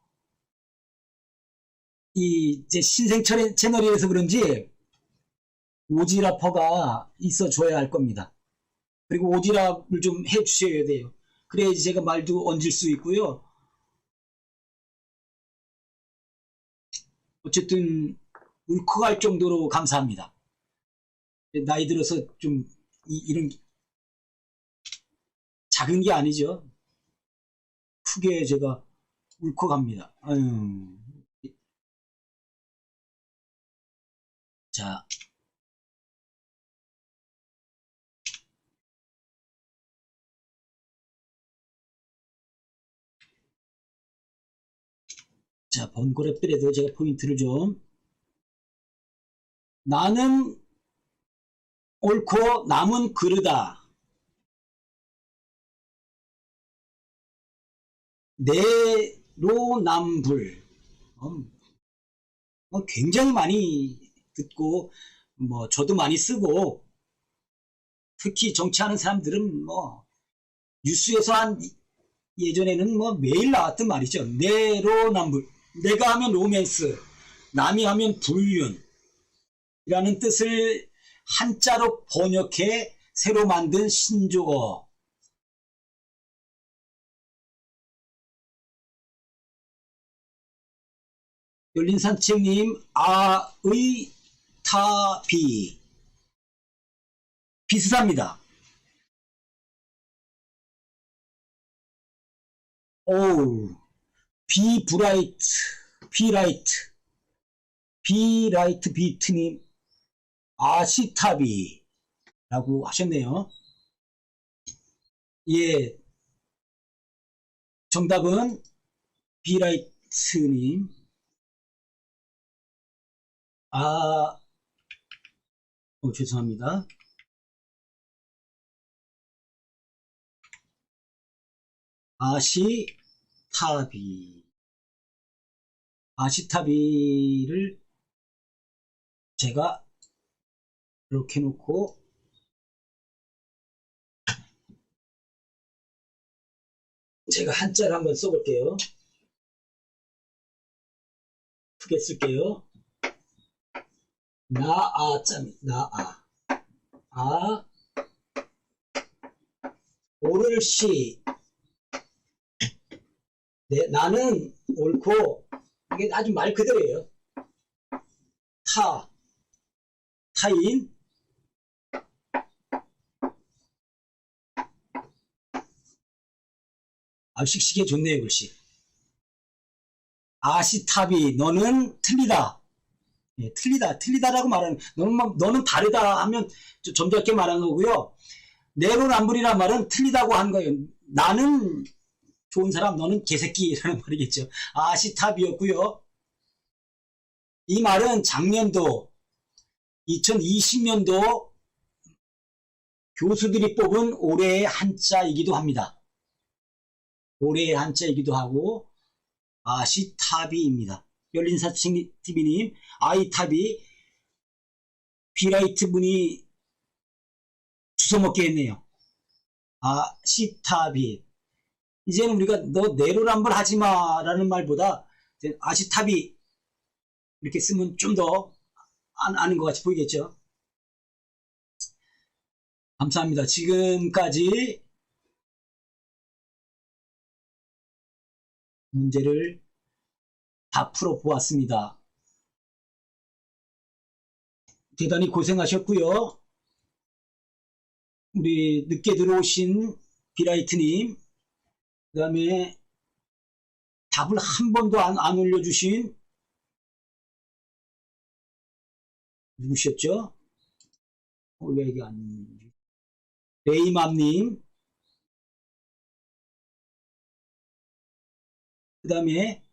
제 신생 채널이라서 그런지 오지랖퍼가 있어줘야 할 겁니다. 그리고 오지랖을 좀 해주셔야 돼요. 그래야지 제가 말도 얹을 수 있고요. 어쨌든 울컥할 정도로 감사합니다. 나이 들어서 좀 이런 작은 게 아니죠. 크게 제가 울컥합니다. 아유. 자, 번거롭더라도 제가 포인트를 좀. 나는 옳고 남은 그르다. 내로남불. 굉장히 많이 듣고, 저도 많이 쓰고, 특히 정치하는 사람들은 뉴스에서 예전에는 매일 나왔던 말이죠. 내로남불. 내가 하면 로맨스, 남이 하면 불륜. 이라는 뜻을 한자로 번역해 새로 만든 신조어. 열린산책님, 아의 타비. 비슷합니다. 오우, 비브라이트, 비라이트 비트님, 아시타비 라고 하셨네요. 예, 정답은 비라이트님. 죄송합니다. 아시타비를 제가 이렇게 놓고 제가 한자를 한번 써볼게요. 크게 쓸게요. 오를시. 네, 나는 옳고, 이게 아주 말 그대로예요. 타인. 씩씩해 좋네요, 글씨. 아시타비, 너는 틀리다. 예, 틀리다라고 말하는, 너는 다르다 하면 좀 점잖게 말하는 거고요. 내로남불이란 말은 틀리다고 하는 거예요. 나는 좋은 사람, 너는 개새끼라는 말이겠죠. 아시타비였고요. 이 말은 작년도 2020년도 교수들이 뽑은 올해의 한자이기도 합니다. 올해의 한자이기도 하고 아시타비입니다. 열린사칭TV님, 아이타비, 비라이트 분이 주워먹게 했네요. 아시타비. 이제는 우리가 너 내로남불 하지마 라는 말보다 아시타비 이렇게 쓰면 좀 더 아는 것 같이 보이겠죠. 감사합니다. 지금까지 문제를 다 풀어보았습니다. 대단히 고생하셨고요. 우리 늦게 들어오신 비라이트님, 그 다음에 답을 한 번도 안 올려주신 누구셨죠? 왜 이게 안 레이맘님, 그 다음에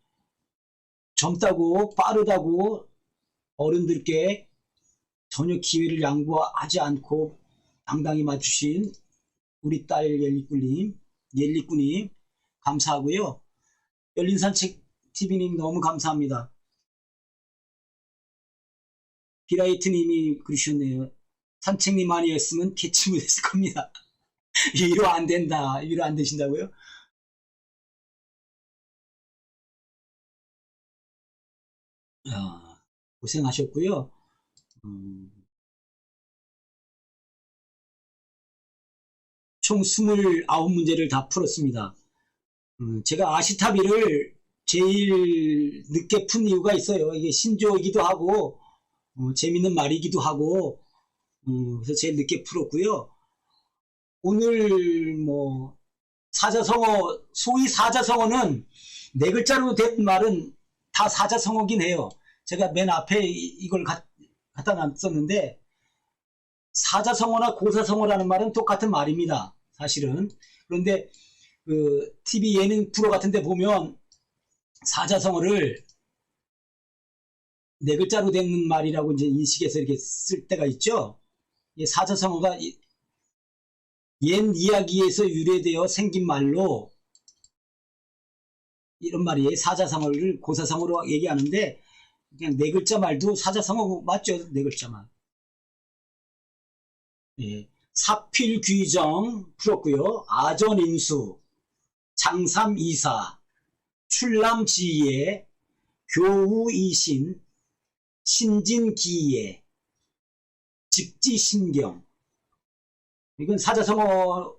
젊다고 빠르다고 어른들께 전혀 기회를 양보하지 않고 당당히 맞추신 우리 딸 옐리꾸님 감사하고요. 열린산책TV님 너무 감사합니다. 비라이트님이 그러셨네요. 산책님 아니었으면 캐치 못했을 겁니다. 위로 안 된다. 위로 안 되신다고요? 고생하셨고요. 총 29문제를 다 풀었습니다. 제가 아시타비를 제일 늦게 푼 이유가 있어요. 이게 신조이기도 하고 재밌는 말이기도 하고 그래서 제일 늦게 풀었고요. 오늘 뭐 사자성어, 소위 사자성어는 네 글자로 된 말은 다 사자성어긴 해요. 제가 맨 앞에 이걸 갖다 놨었는데 사자성어나 고사성어라는 말은 똑같은 말입니다. 사실은. 그런데 그 TV 예능 프로 같은 데 보면 사자성어를 네 글자로 된 말이라고 이제 인식해서 이렇게 쓸 때가 있죠. 사자성어가 옛 이야기에서 유래되어 생긴 말로 이런 말이에요. 사자성어를 고사성어로 얘기하는데 그냥 네 글자 말도 사자성어 맞죠? 네 글자 말. 예. 사필귀정 풀었고요. 아전인수, 장삼이사, 출람지예, 교우이신, 신진기예, 직지신경. 이건 사자성어,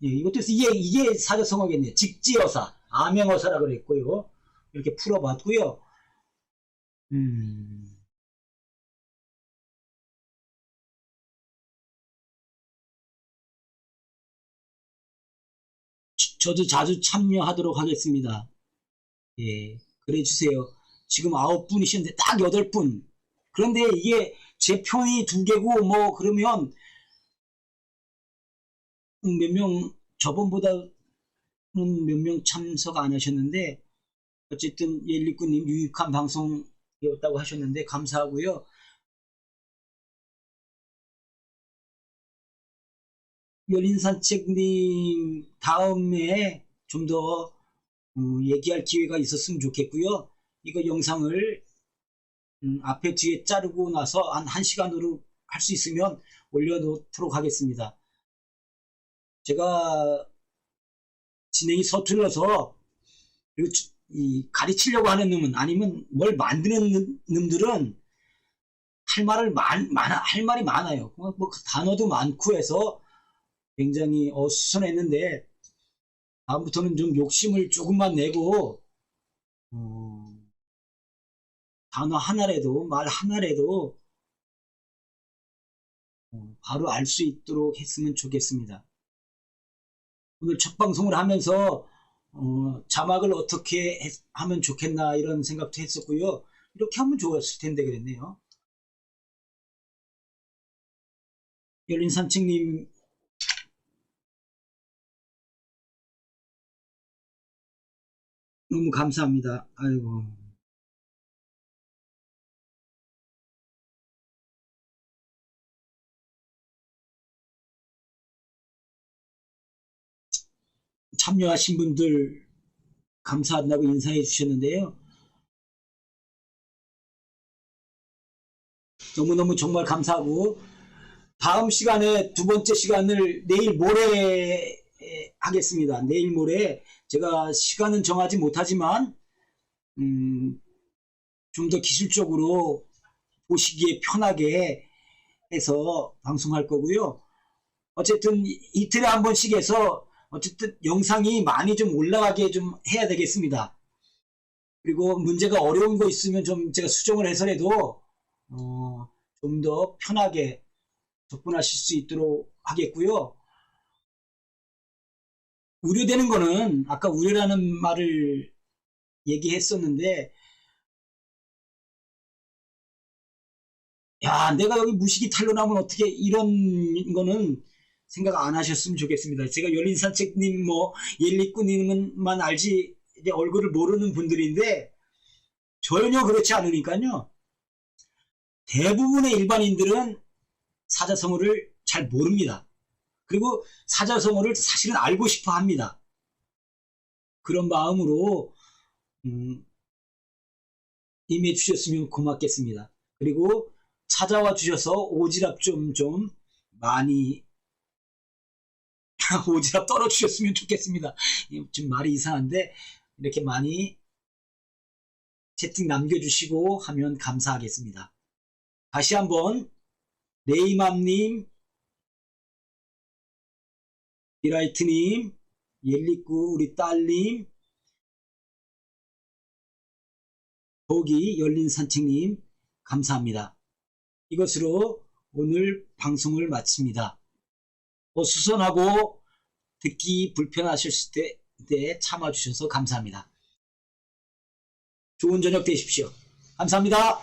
예, 이것도 이게 사자성어겠네요. 직지어사, 암행어사라고 그랬고요. 이렇게 풀어봤고요. 저도 자주 참여하도록 하겠습니다. 예, 그래 주세요. 지금 9분이셨는데 딱 8분. 그런데 이게 제 편이 2개고 뭐 그러면 몇 명 저번보다 몇 명 참석 안 하셨는데 어쨌든 옐리꾸님 유익한 방송이었다고 하셨는데 감사하고요. 열린산책님 다음에 좀 더 얘기할 기회가 있었으면 좋겠고요. 이거 영상을 앞에 뒤에 자르고 나서 한 1시간으로 할 수 있으면 올려놓도록 하겠습니다. 제가 진행이 서툴러서 그리고 가르치려고 하는 놈은 아니면 뭘 만드는 놈들은 할 말이 많아요. 뭐 단어도 많고 해서 굉장히 어수선했는데 다음부터는 좀 욕심을 조금만 내고 단어 하나라도 말 하나라도 바로 알 수 있도록 했으면 좋겠습니다. 오늘 첫 방송을 하면서 자막을 어떻게 하면 좋겠나 이런 생각도 했었고요. 이렇게 하면 좋았을 텐데 그랬네요. 열린산책님 너무 감사합니다. 아이고. 참여하신 분들 감사한다고 인사해 주셨는데요. 너무너무 정말 감사하고 다음 시간에 두 번째 시간을 내일 모레 하겠습니다. 내일 모레 제가 시간은 정하지 못하지만 좀 더 기술적으로 보시기에 편하게 해서 방송할 거고요. 어쨌든 이틀에 한 번씩 해서 어쨌든 영상이 많이 좀 올라가게 좀 해야 되겠습니다. 그리고 문제가 어려운 거 있으면 좀 제가 수정을 해서라도 좀 더 편하게 접근하실 수 있도록 하겠고요. 우려되는 거는 아까 우려라는 말을 얘기했었는데 야 내가 여기 무식이 탄로나면 어떻게 이런 거는 생각 안 하셨으면 좋겠습니다. 제가 열린산책님 뭐 옐리꾸님만 알지 이제 얼굴을 모르는 분들인데 전혀 그렇지 않으니까요. 대부분의 일반인들은 사자성어를 잘 모릅니다. 그리고 사자성어를 사실은 알고 싶어 합니다. 그런 마음으로 임해 주셨으면 고맙겠습니다. 그리고 찾아와 주셔서 오지랖 좀 많이 오지랖 떨어 주셨으면 좋겠습니다. 좀 말이 이상한데 이렇게 많이 채팅 남겨주시고 하면 감사하겠습니다. 다시 한번 레이맘님, 비라이트님, 옐리꾸 우리 딸님, 거기 열린산책님 감사합니다. 이것으로 오늘 방송을 마칩니다. 어수선하고 듣기 불편하셨을 때 참아주셔서 감사합니다. 좋은 저녁 되십시오. 감사합니다.